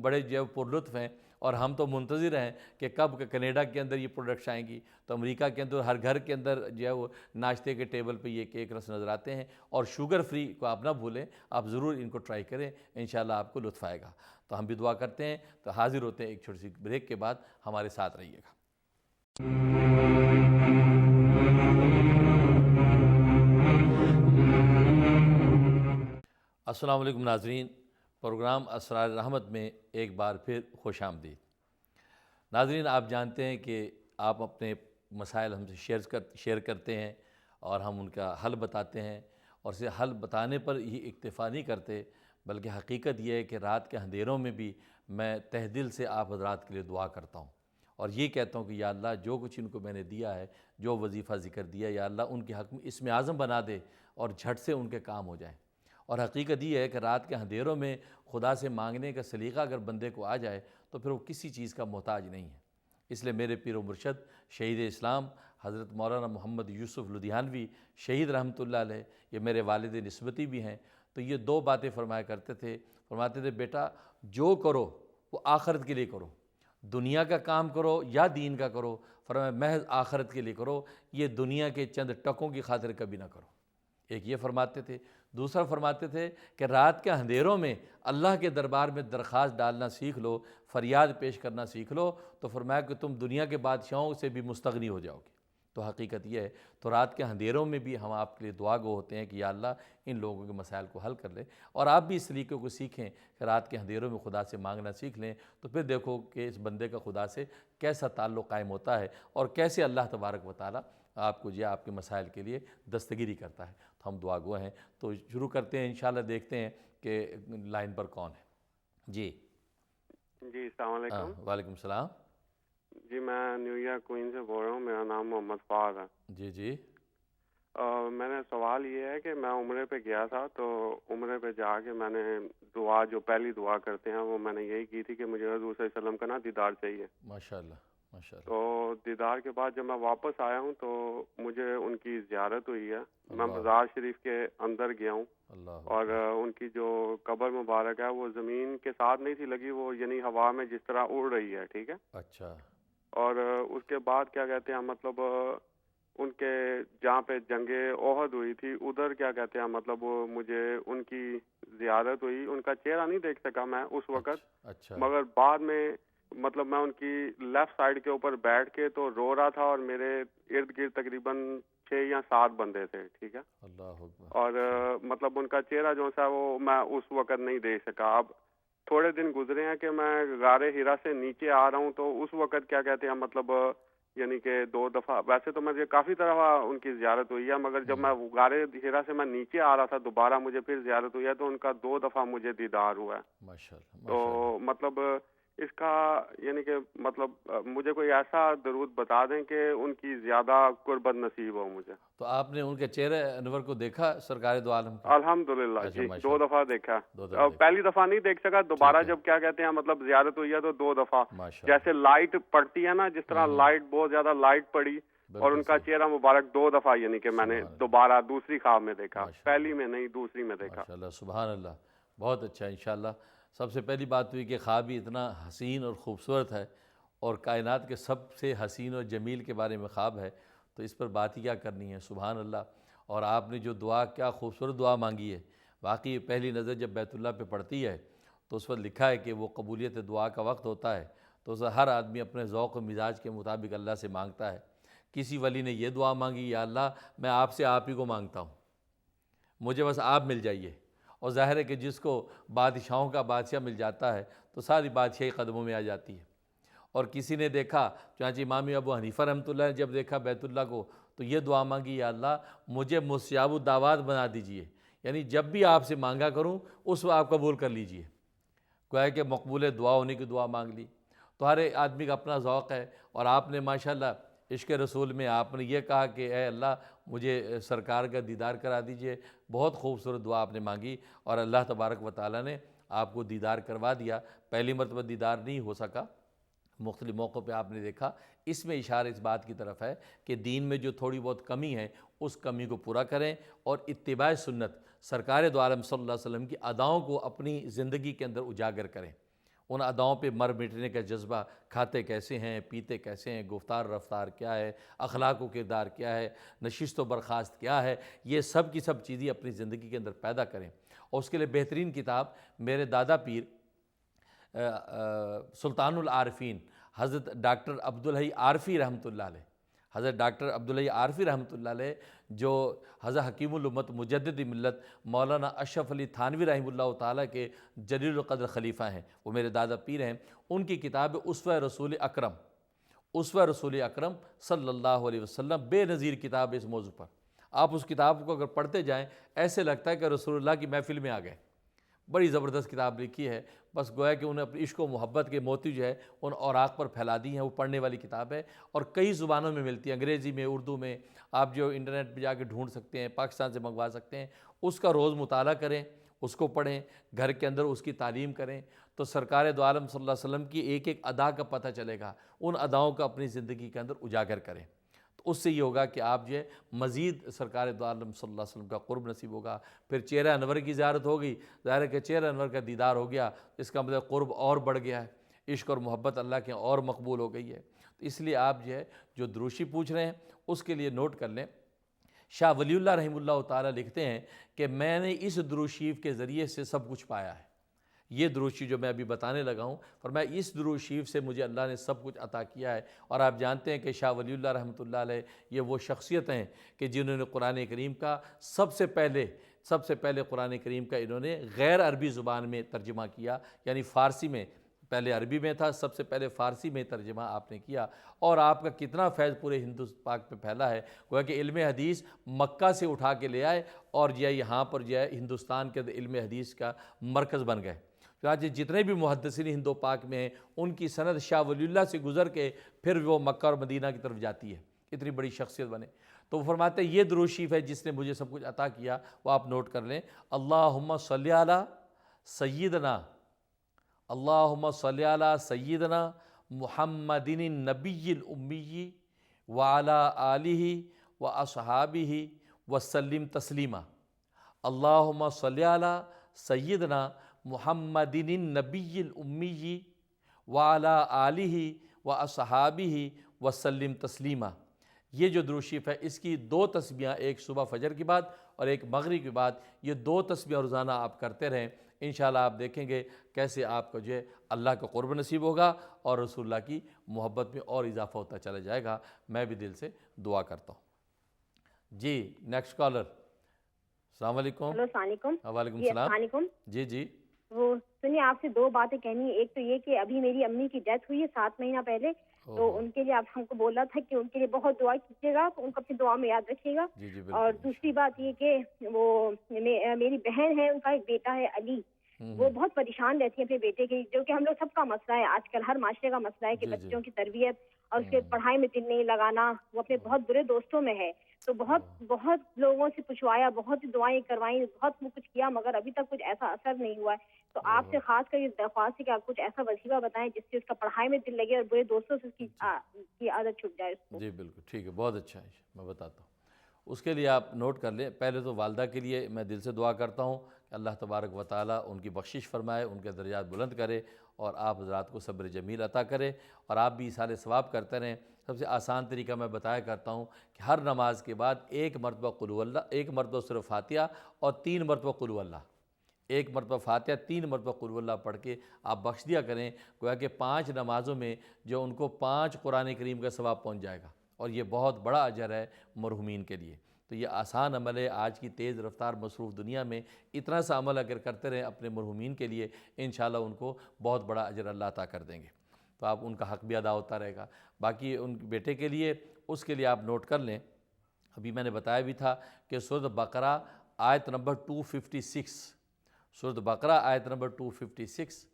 بڑے جو ہے پرلطف ہیں، اور ہم تو منتظر ہیں کہ کب کینیڈا کے اندر یہ پروڈکٹس آئیں گی۔ تو امریکہ کے اندر ہر گھر کے اندر جو ہے وہ ناشتے کے ٹیبل پہ یہ کیک رس نظر آتے ہیں، اور شوگر فری کو آپ نہ بھولیں، آپ ضرور ان کو ٹرائی کریں، انشاءاللہ آپ کو لطف آئے گا۔ تو ہم بھی دعا کرتے ہیں، تو حاضر ہوتے ہیں ایک چھوٹی سی بریک کے بعد، ہمارے ساتھ رہیے گا۔ السلام علیکم ناظرین، پروگرام اسرار رحمت میں ایک بار پھر خوش آمدید۔ ناظرین، آپ جانتے ہیں کہ آپ اپنے مسائل ہم سے شیئر کرتے ہیں، اور ہم ان کا حل بتاتے ہیں، اور اسے حل بتانے پر ہی اکتفا نہیں کرتے، بلکہ حقیقت یہ ہے کہ رات کے اندھیروں میں بھی میں تہ دل سے آپ حضرات کے لیے دعا کرتا ہوں، اور یہ کہتا ہوں کہ یا اللہ جو کچھ ان کو میں نے دیا ہے، جو وظیفہ ذکر دیا، یا اللہ ان کے حق میں اسم اعظم بنا دے، اور جھٹ سے ان کے کام ہو جائیں۔ اور حقیقت یہ ہے کہ رات کے اندھیروں میں خدا سے مانگنے کا سلیقہ اگر بندے کو آ جائے تو پھر وہ کسی چیز کا محتاج نہیں ہے۔ اس لیے میرے پیر و مرشد شہید اسلام حضرت مولانا محمد یوسف لدھیانوی شہید رحمۃ اللہ علیہ، یہ میرے والد نسبتی بھی ہیں، تو یہ دو باتیں فرمایا کرتے تھے۔ فرماتے تھے بیٹا جو کرو وہ آخرت کے لیے کرو، دنیا کا کام کرو یا دین کا کرو، فرمایا محض آخرت کے لیے کرو، یہ دنیا کے چند ٹکوں کی خاطر کبھی نہ کرو۔ ایک یہ فرماتے تھے۔ دوسرا فرماتے تھے کہ رات کے اندھیروں میں اللہ کے دربار میں درخواست ڈالنا سیکھ لو، فریاد پیش کرنا سیکھ لو، تو فرمایا کہ تم دنیا کے بادشاہوں سے بھی مستغنی ہو جاؤ گے۔ تو حقیقت یہ ہے، تو رات کے اندھیروں میں بھی ہم آپ کے لیے دعا گو ہوتے ہیں کہ یا اللہ ان لوگوں کے مسائل کو حل کر لے، اور آپ بھی اس طریقے کو سیکھیں کہ رات کے اندھیروں میں خدا سے مانگنا سیکھ لیں، تو پھر دیکھو کہ اس بندے کا خدا سے کیسا تعلق قائم ہوتا ہے، اور کیسے اللہ تبارک و تعالیٰ آپ کو جو آپ کے مسائل کے لیے دستگیری کرتا ہے۔ تو ہم دعا گو ہیں، تو شروع کرتے ہیں، انشاءاللہ دیکھتے ہیں کہ لائن پر کون ہے۔ جی السلام علیکم۔ وعلیکم السلام۔ جی میں نیو یارک کوئین سے بول رہا ہوں، میرا نام محمد فہد ہے۔ جی میں نے سوال یہ ہے کہ میں عمرے پہ گیا تھا، تو عمرے پہ جا کے میں نے دعا جو پہلی دعا کرتے ہیں وہ میں نے یہی کی تھی کہ مجھے حضور صلی اللہ علیہ وسلم کا نا دیدار چاہیے۔ ماشاءاللہ ماشاءاللہ۔ تو دیدار کے بعد جب میں واپس آیا ہوں تو مجھے ان کی زیارت ہوئی ہے، میں مزار شریف کے اندر گیا ہوں، اور ان کی جو قبر مبارک ہے وہ زمین کے ساتھ نہیں تھی لگی، وہ یعنی ہوا میں جس طرح اڑ رہی ہے، ٹھیک ہے۔ اچھا۔ اور اس کے بعد کیا کہتے ہیں مطلب ان کے جہاں پہ جنگ احد ہوئی تھی ادھر کیا کہتے ہیں مطلب مجھے ان کی زیارت ہوئی، ان کا چہرہ نہیں دیکھ سکا میں اس وقت، مگر بعد میں مطلب میں ان کی لیفٹ سائڈ کے اوپر بیٹھ کے تو رو رہا تھا، اور میرے ارد گرد تقریباً 6 یا 7 بندے تھے، ٹھیک ہے۔ اور مطلب ان کا چہرہ جو سا وہ میں اس وقت نہیں دیکھ سکا۔ اب تھوڑے دن گزرے ہیں کہ میں غار ہرا سے نیچے آ رہا ہوں، تو اس وقت کیا کہتے ہیں مطلب یعنی کہ 2 دفعہ، ویسے تو مجھے کافی دفعہ ان کی زیارت ہوئی ہے، مگر جب میں غار ہرا سے میں نیچے آ رہا تھا دوبارہ مجھے پھر زیارت ہوئی ہے، تو ان کا 2 دفعہ مجھے دیدار ہوا ہے۔ تو مطلب اس کا یعنی کہ مطلب مجھے کوئی ایسا درود بتا دیں کہ ان کی زیادہ قربت نصیب ہو مجھے. تو آپ نے ان کے چہرے انور کو دیکھا سرکار دو عالم کا؟ الحمدللہ جی 2 دفعہ دیکھا. پہلی دفعہ نہیں دیکھ سکا, دوبارہ جب کیا کہتے ہیں مطلب زیارت ہوئی ہے تو 2 دفعہ. جیسے لائٹ پڑتی ہے نا, جس طرح لائٹ بہت زیادہ لائٹ پڑی اور ان کا چہرہ مبارک 2 دفعہ یعنی کہ میں نے دوبارہ دوسری خواب میں دیکھا, پہلی میں نہیں دوسری میں دیکھا. ماشاءاللہ سبحان اللہ, بہت اچھا. انشاءاللہ سب سے پہلی بات ہوئی کہ خواب بھی اتنا حسین اور خوبصورت ہے اور کائنات کے سب سے حسین اور جمیل کے بارے میں خواب ہے, تو اس پر بات ہی کیا کرنی ہے. سبحان اللہ. اور آپ نے جو دعا, کیا خوبصورت دعا مانگی ہے. واقعی پہلی نظر جب بیت اللہ پہ پڑتی ہے تو اس پر لکھا ہے کہ وہ قبولیت دعا کا وقت ہوتا ہے تو اسے ہر آدمی اپنے ذوق و مزاج کے مطابق اللہ سے مانگتا ہے. کسی ولی نے یہ دعا مانگی, یا اللہ میں آپ سے آپ ہی کو مانگتا ہوں, مجھے بس آپ مل جائیے. اور ظاہر ہے کہ جس کو بادشاہوں کا بادشاہ مل جاتا ہے تو ساری بادشاہی قدموں میں آ جاتی ہے. اور کسی نے دیکھا, چنانچہ امام ابو حنیفہ رحمۃ اللہ نے جب دیکھا بیت اللہ کو تو یہ دعا مانگی, یا اللہ مجھے مستجاب الدعوات بنا دیجئے, یعنی جب بھی آپ سے مانگا کروں اس کو آپ قبول کر لیجئے. گویا کہ مقبول دعا ہونے کی دعا مانگ لی. تو ہر آدمی کا اپنا ذوق ہے, اور آپ نے ماشاءاللہ عشق رسول میں آپ نے یہ کہا کہ اے اللہ مجھے سرکار کا دیدار کرا دیجئے. بہت خوبصورت دعا آپ نے مانگی اور اللہ تبارک و تعالیٰ نے آپ کو دیدار کروا دیا. پہلی مرتبہ دیدار نہیں ہو سکا, مختلف موقعوں پہ آپ نے دیکھا. اس میں اشارہ اس بات کی طرف ہے کہ دین میں جو تھوڑی بہت کمی ہے اس کمی کو پورا کریں اور اتباع سنت سرکار دو عالم صلی اللہ علیہ وسلم کی اداؤں کو اپنی زندگی کے اندر اجاگر کریں. ان اداؤں پہ مر مٹنے کا جذبہ, کھاتے کیسے ہیں, پیتے کیسے ہیں, گفتار رفتار کیا ہے, اخلاق و کردار کیا ہے, نشست و برخاست کیا ہے, یہ سب کی سب چیزیں اپنی زندگی کے اندر پیدا کریں. اور اس کے لیے بہترین کتاب میرے دادا پیر سلطان العارفین حضرت ڈاکٹر عبدالحی عارفی رحمۃ اللہ علیہ, حضرت ڈاکٹر عبدالحی عارفی رحمۃ اللہ علیہ جو حضرت حکیم الامت مجدد ملت مولانا اشرف علی تھانوی رحمہ اللہ تعالیٰ کے جلیل القدر خلیفہ ہیں, وہ میرے دادا پیر ہیں. ان کی کتاب اسوہ رسول اکرم, اسوہ رسول اکرم صلی اللہ علیہ وسلم, بے نظیر کتاب اس موضوع پر. آپ اس کتاب کو اگر پڑھتے جائیں ایسے لگتا ہے کہ رسول اللہ کی محفل میں آ گئے. بڑی زبردست کتاب لکھی ہے, بس گویا کہ انہیں اپنی عشق و محبت کے موتی جو ہے ان اوراق پر پھیلا دی ہیں. وہ پڑھنے والی کتاب ہے اور کئی زبانوں میں ملتی ہے, انگریزی میں, اردو میں, آپ جو انٹرنیٹ پہ جا کے ڈھونڈ سکتے ہیں, پاکستان سے منگوا سکتے ہیں. اس کا روز مطالعہ کریں, اس کو پڑھیں, گھر کے اندر اس کی تعلیم کریں تو سرکار دو عالم صلی اللہ علیہ وسلم کی ایک ایک ادا کا پتہ چلے گا. ان اداؤں کا اپنی زندگی کے اندر اجاگر کریں تو اس سے یہ ہوگا کہ آپ جو ہے مزید سرکار دو عالم صلی اللہ علیہ وسلم کا قرب نصیب ہوگا. پھر چہرہ انور کی زیارت ہوگی, ظاہر ہے کہ چہرہ انور کا دیدار ہو گیا, اس کا مطلب قرب اور بڑھ گیا ہے, عشق اور محبت اللہ کے اور مقبول ہو گئی ہے. تو اس لیے آپ جو ہے جو دروشی پوچھ رہے ہیں اس کے لیے نوٹ کر لیں. شاہ ولی اللہ رحمہ اللہ تعالیٰ لکھتے ہیں کہ میں نے اس درود شریف کے ذریعے سے سب کچھ پایا ہے. یہ درود شریف جو میں ابھی بتانے لگا ہوں, فرمایا اس درود شریف سے مجھے اللہ نے سب کچھ عطا کیا ہے. اور آپ جانتے ہیں کہ شاہ ولی اللہ رحمۃ اللہ علیہ یہ وہ شخصیت ہیں کہ جنہوں نے قرآن کریم کا سب سے پہلے قرآن کریم کا انہوں نے غیر عربی زبان میں ترجمہ کیا, یعنی فارسی میں. پہلے عربی میں تھا, سب سے پہلے فارسی میں ترجمہ آپ نے کیا. اور آپ کا کتنا فیض پورے ہندوستان پاک پہ پھیلا ہے. گویا کہ علم حدیث مکہ سے اٹھا کے لے آئے اور جو ہے یہاں پر جو ہے ہندوستان کے علم حدیث کا مرکز بن گئے. چنانچہ جتنے بھی محدثین ہندو پاک میں ہیں ان کی سند شاہ ولی اللہ سے گزر کے پھر وہ مکہ اور مدینہ کی طرف جاتی ہے. اتنی بڑی شخصیت بنے. تو وہ فرماتے ہیں یہ درود شریف ہے جس نے مجھے سب کچھ عطا کیا, وہ آپ نوٹ کر لیں. اللہم صلی علی سیدنا, اللہم صلی علی سیدنا محمد النبی الامی وعلی آلہ واصحابہ وسلم تسلیما. اللہم صلی علی سیدنا محمد النبی الامی وعلی آلہ واصحابہ وسلم تسلیما. یہ جو درود شریف ہے اس کی 2 تسبیحاں, ایک صبح فجر کی بعد اور ایک مغرب کی بعد, یہ 2 تسبیحاں روزانہ آپ کرتے رہیں. انشاءاللہ آپ دیکھیں گے کیسے آپ کو جو ہے اللہ کا قرب نصیب ہوگا اور رسول اللہ کی محبت میں اور اضافہ ہوتا چلا جائے گا. میں بھی دل سے دعا کرتا ہوں. جی نیکسٹ کالر. السلام علیکم. ہلو السلام علیکم. وعلیکم السلام. السلام علیکم. جی وہ سنیے, آپ سے 2 باتیں کہنی ہے. ایک تو یہ کہ ابھی میری امی کی ڈیتھ ہوئی ہے 7 مہینہ پہلے, تو ان کے لیے آپ ہم کو بولا تھا کہ ان کے لیے بہت دعا کیجیے گا, تو ان کو اپنی دعا میں یاد رکھیے گا. اور دوسری بات یہ کہ وہ میری بہن ہے, ان کا ایک بیٹا ہے علی, وہ بہت پریشان رہتی ہیں اپنے بیٹے کی، جو کہ ہم لوگ سب کا مسئلہ ہے آج کل، ہر معاشرے کا مسئلہ ہے کہ بچوں کی تربیت اور اس کے پڑھائی میں دل نہیں لگانا. وہ اپنے بہت برے دوستوں میں ہے. تو بہت لوگوں سے پوچھوایا، بہت دعائیں کروائیں، بہت کچھ کیا، مگر ابھی تک کچھ ایسا اثر نہیں ہوا ہے. تو آپ سے خاص کر یہ درخواست ہے کہ آپ کچھ ایسا وظیفہ بتائیں جس سے اس کا پڑھائی میں دل لگے اور برے دوستوں سے اس کی عادت چھوٹ جائے اس کو. جی بالکل ٹھیک ہے، بہت اچھا ہے، میں بتاتا ہوں. اس کے لیے آپ نوٹ کر لیں. پہلے تو والدہ کے لیے میں دل سے دعا کرتا ہوں کہ اللہ تبارک و تعالیٰ ان کی بخشش فرمائے، ان کے درجات بلند کرے اور آپ حضرات کو صبر جمیل عطا کرے، اور آپ بھی ایصال ثواب کرتے رہیں. سب سے آسان طریقہ میں بتایا کرتا ہوں کہ ہر نماز کے بعد 1 مرتبہ قل هو اللہ، 1 مرتبہ سورہ فاتحہ اور 3 مرتبہ قل هو اللہ، 1 مرتبہ فاتحہ 3 مرتبہ قل هو اللہ پڑھ کے آپ بخش دیا کریں. گویا کہ 5 نمازوں میں جو ان کو 5 قرآن کریم کا ثواب پہنچ جائے گا، اور یہ بہت بڑا اجر ہے مرحومین کے لیے. تو یہ آسان عمل ہے. آج کی تیز رفتار مصروف دنیا میں اتنا سا عمل اگر کرتے رہیں اپنے مرحومین کے لیے، انشاءاللہ ان کو بہت بڑا اجر اللہ عطا کر دیں گے. تو آپ ان کا حق بھی ادا ہوتا رہے گا. باقی ان بیٹے کے لیے، اس کے لیے آپ نوٹ کر لیں. ابھی میں نے بتایا بھی تھا کہ سورۃ بقرہ آیت نمبر 256، سورۃ بقرہ آیت نمبر 256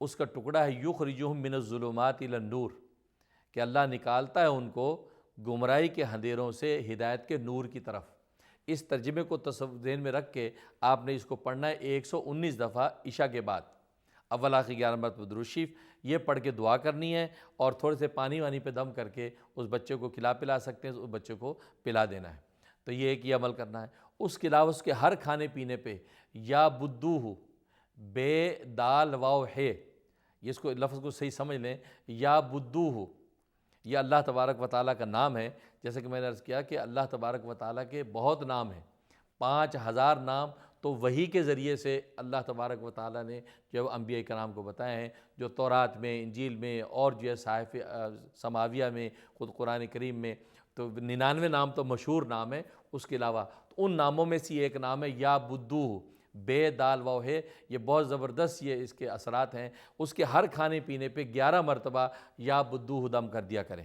اس کا ٹکڑا ہے یخرجہم من الظلمات الی النور، کہ اللہ نکالتا ہے ان کو گمراہی کے اندھیروں سے ہدایت کے نور کی طرف. اس ترجمے کو ذہن میں رکھ کے آپ نے اس کو پڑھنا ہے 119 دفعہ عشاء کے بعد، اول آخر 11 مرتبہ درود شریف یہ پڑھ کے دعا کرنی ہے، اور تھوڑے سے پانی پہ دم کر کے اس بچے کو پلا سکتے ہیں، اس بچے کو پلا دینا ہے. تو یہ ایک یہ عمل کرنا ہے. اس کے علاوہ اس کے ہر کھانے پینے پہ یا بدوہ، بے دال واو ہے، یہ اس کو لفظ کو صحیح سمجھ لیں. یا بدوہ یہ اللہ تبارک و تعالیٰ کا نام ہے. جیسے کہ میں نے عرض کیا کہ اللہ تبارک و تعالیٰ کے بہت نام ہیں، 5000 نام تو وحی کے ذریعے سے اللہ تبارک و تعالیٰ نے جو انبیاء کرام کو بتائے ہیں، جو تورات میں، انجیل میں، اور جو ہے صحائف سماویہ میں، خود قرآن کریم میں. تو 99 نام تو مشہور نام ہے. اس کے علاوہ ان ناموں میں سے ایک نام ہے یا بدوہ، بے دال واو ہے. یہ بہت زبردست یہ اس کے اثرات ہیں. اس کے ہر کھانے پینے پہ 11 مرتبہ یا بدوہ دم کر دیا کریں.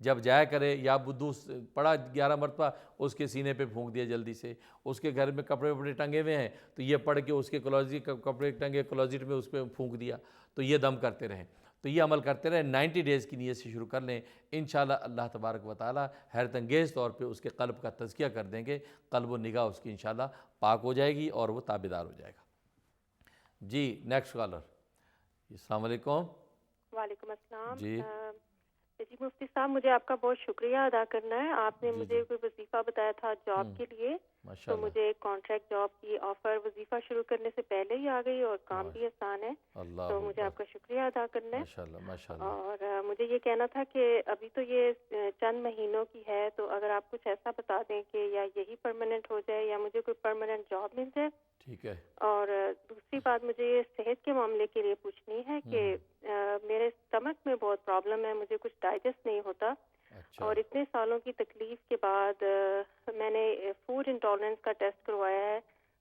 جب جایا کرے یا بدوہ پڑھا 11 مرتبہ، اس کے سینے پہ پھونک دیا جلدی سے. اس کے گھر میں کپڑے وپڑے ٹنگے ہوئے ہیں تو یہ پڑھ کے اس کے کپڑے ٹنگے کلوزٹ میں اس پہ پھونک دیا، تو یہ دم کرتے رہیں. تو یہ عمل کرتے رہیں. 90 ڈیز کی نیت سے شروع کر لیں. انشاءاللہ اللہ تبارک و تعالی حیرت انگیز طور پہ اس کے قلب کا تزکیہ کر دیں گے. قلب و نگاہ اس کی انشاءاللہ پاک ہو جائے گی اور وہ تابعدار ہو جائے گا. جی نیکسٹ کالر. السلام علیکم. وعلیکم السلام. جی جی مفتی صاحب، مجھے آپ کا بہت شکریہ ادا کرنا ہے. آپ نے مجھے کوئی وظیفہ بتایا تھا جاب کے لیے، تو مجھے ایک کانٹریکٹ جاب کی آفر وظیفہ شروع کرنے سے پہلے ہی آ گئی، اور کام بھی آسان ہے. تو مجھے آپ کا شکریہ ادا کرنا ہے. اور مجھے یہ کہنا تھا کہ ابھی تو یہ چند مہینوں کی ہے، تو اگر آپ کچھ ایسا بتا دیں کہ یا یہی پرماننٹ ہو جائے یا مجھے کوئی پرماننٹ جاب مل جائے. ٹھیک ہے. اور دوسری بات مجھے یہ صحت کے معاملے کے لیے پوچھنی ہے کہ میرے اسٹمک میں بہت پرابلم ہے، مجھے کچھ ڈائجسٹ نہیں ہوتا. اور اتنے سالوں کی تکلیف کے بعد میں نے فوڈ انٹالرنس کا ٹیسٹ کروایا ہے.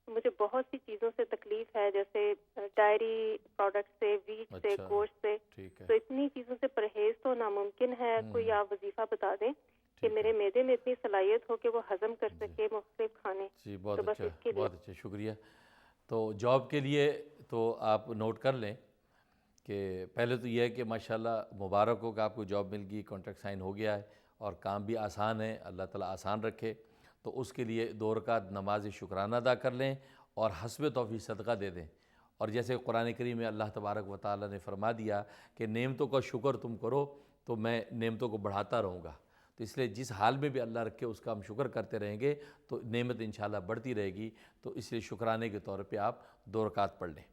مجھے بہت سی چیزوں سے تکلیف ہے، جیسے ڈائری پروڈکٹ سے، ویٹ سے، گوشت سے. تو اتنی چیزوں سے پرہیز تو ناممکن ہے. کوئی آپ وظیفہ بتا دیں کہ میرے معدے میں اتنی صلاحیت ہو کہ وہ ہضم کر سکے مختلف کھانے. جی بہت اچھا، بہت اچھا، شکریہ. تو جاب کے لیے تو آپ نوٹ کر لیں کہ پہلے تو یہ ہے کہ ماشاءاللہ مبارک ہو کہ آپ کو جاب مل گئی، کانٹریکٹ سائن ہو گیا ہے اور کام بھی آسان ہے. اللہ تعالیٰ آسان رکھے. تو اس کے لیے 2 رکعت نماز شکرانہ ادا کر لیں اور حسب توفیق صدقہ دے دیں. اور جیسے قرآن کریم میں اللہ تبارک و تعالیٰ نے فرما دیا کہ نعمتوں کا شکر تم کرو تو میں نعمتوں کو بڑھاتا رہوں گا. تو اس لیے جس حال میں بھی اللہ رکھے اس کا ہم شکر کرتے رہیں گے تو نعمت انشاءاللہ بڑھتی رہے گی. تو اس لیے شکرانے کے طور پہ آپ 2 رکعت پڑھ لیں.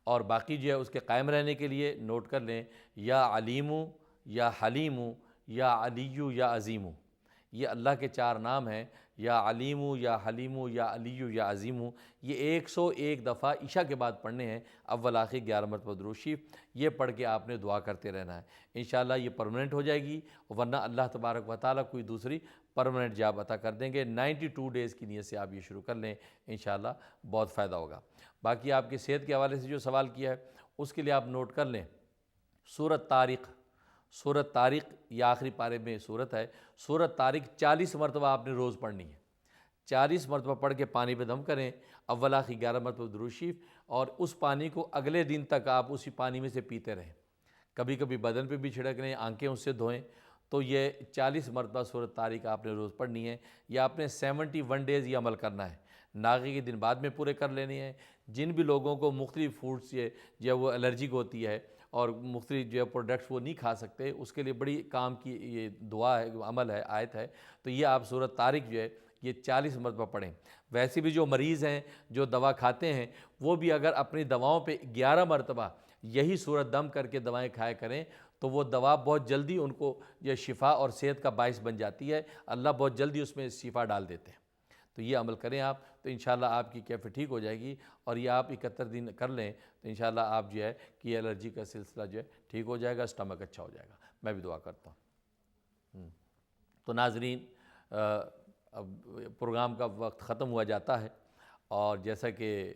اور باقی جو ہے اس کے قائم رہنے کے لیے نوٹ کر لیں یا علیمو یا حلیمو یا علیو یا عظیمو. یہ اللہ کے 4 نام ہیں، یا علیمو یا حلیمو یا علیو یا عظیمو. یہ 101 دفعہ عشاء کے بعد پڑھنے ہیں، اول آخر 11 مرتبہ درود شریف. یہ پڑھ کے آپ نے دعا کرتے رہنا ہے. انشاءاللہ یہ پرماننٹ ہو جائے گی، ورنہ اللہ تبارک و تعالیٰ کوئی دوسری پرماننٹ جاب عطا کر دیں گے. 92 ڈیز کی نیت سے آپ یہ شروع کر لیں، انشاءاللہ بہت فائدہ ہوگا. باقی آپ کی صحت کے حوالے سے جو سوال کیا ہے اس کے لیے آپ نوٹ کر لیں سورۃ طارق. سورۃ طارق یہ آخری پارے میں صورت ہے. سورۃ طارق 40 مرتبہ آپ نے روز پڑھنی ہے. 40 مرتبہ پڑھ کے پانی پہ دم کریں، اول آخر 11 مرتبہ درود شریف، اور اس پانی کو اگلے دن تک آپ اسی پانی میں سے پیتے رہیں، کبھی کبھی بدن پہ بھی چھڑک لیں، آنکھیں اس سے دھوئیں۔ تو یہ 40 مرتبہ سورۃ طارق آپ نے روز پڑھنی ہے، یا آپ نے 71 ڈیز یہ عمل کرنا ہے، ناغے کے دن بعد میں پورے کر لینے ہیں۔ جن بھی لوگوں کو مختلف فوڈس جو وہ الرجک ہوتی ہے اور مختلف جو پروڈکٹس وہ نہیں کھا سکتے، اس کے لیے بڑی کام کی یہ دعا ہے، عمل ہے، آیت ہے، تو یہ آپ سورۃ طارق جو ہے یہ 40 مرتبہ پڑھیں۔ ویسے بھی جو مریض ہیں جو دوا کھاتے ہیں وہ بھی اگر اپنی دواؤں پہ 11 مرتبہ یہی سورت دم کر کے دوائیں کھایا کریں تو وہ دوا بہت جلدی ان کو یہ شفا اور صحت کا باعث بن جاتی ہے، اللہ بہت جلدی اس میں شفا ڈال دیتے ہیں۔ تو یہ عمل کریں آپ، تو انشاءاللہ آپ کی کیفیت ٹھیک ہو جائے گی، اور یہ آپ 71 دن کر لیں تو انشاءاللہ آپ جو ہے کہ یہ الرجی کا سلسلہ جو ہے ٹھیک ہو جائے گا، اسٹمک اچھا ہو جائے گا۔ میں بھی دعا کرتا ہوں۔ تو ناظرین، اب پروگرام کا وقت ختم ہوا جاتا ہے، اور جیسا کہ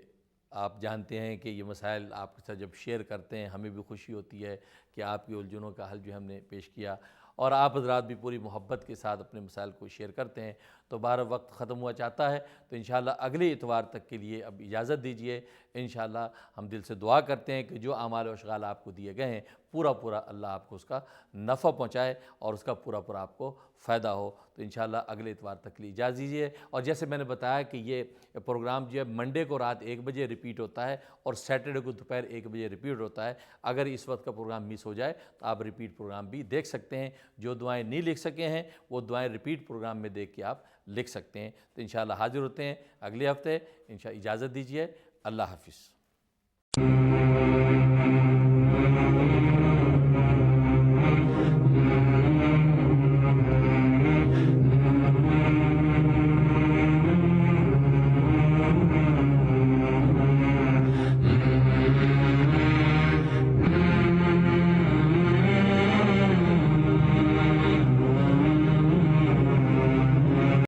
آپ جانتے ہیں کہ یہ مسائل آپ کے ساتھ جب شیئر کرتے ہیں ہمیں بھی خوشی ہوتی ہے کہ آپ کی الجھنوں کا حل جو ہم نے پیش کیا، اور آپ حضرات بھی پوری محبت کے ساتھ اپنے مسائل کو شیئر کرتے ہیں۔ تو بہر وقت ختم ہوا چاہتا ہے، تو انشاءاللہ اگلے اتوار تک کے لیے اب اجازت دیجئے۔ انشاءاللہ ہم دل سے دعا کرتے ہیں کہ جو اعمال و اشغال آپ کو دیے گئے ہیں پورا اللہ آپ کو اس کا نفع پہنچائے اور اس کا پورا آپ کو فائدہ ہو۔ تو انشاءاللہ اگلے اتوار تک کے لیے اجازت دیجیے۔ اور جیسے میں نے بتایا کہ یہ پروگرام جو ہے منڈے کو رات 1 بجے ریپیٹ ہوتا ہے، اور سیٹرڈے کو دوپہر 1 بجے ریپیٹ ہوتا ہے۔ اگر اس وقت کا پروگرام مس ہو جائے تو آپ ریپیٹ پروگرام بھی دیکھ سکتے ہیں۔ جو دعائیں نہیں لکھ سکے ہیں وہ دعائیں ریپیٹ پروگرام میں دیکھ کے آپ لکھ سکتے ہیں۔ تو انشاءاللہ حاضر ہوتے ہیں اگلے ہفتے، اجازت دیجیے، اللہ حافظ۔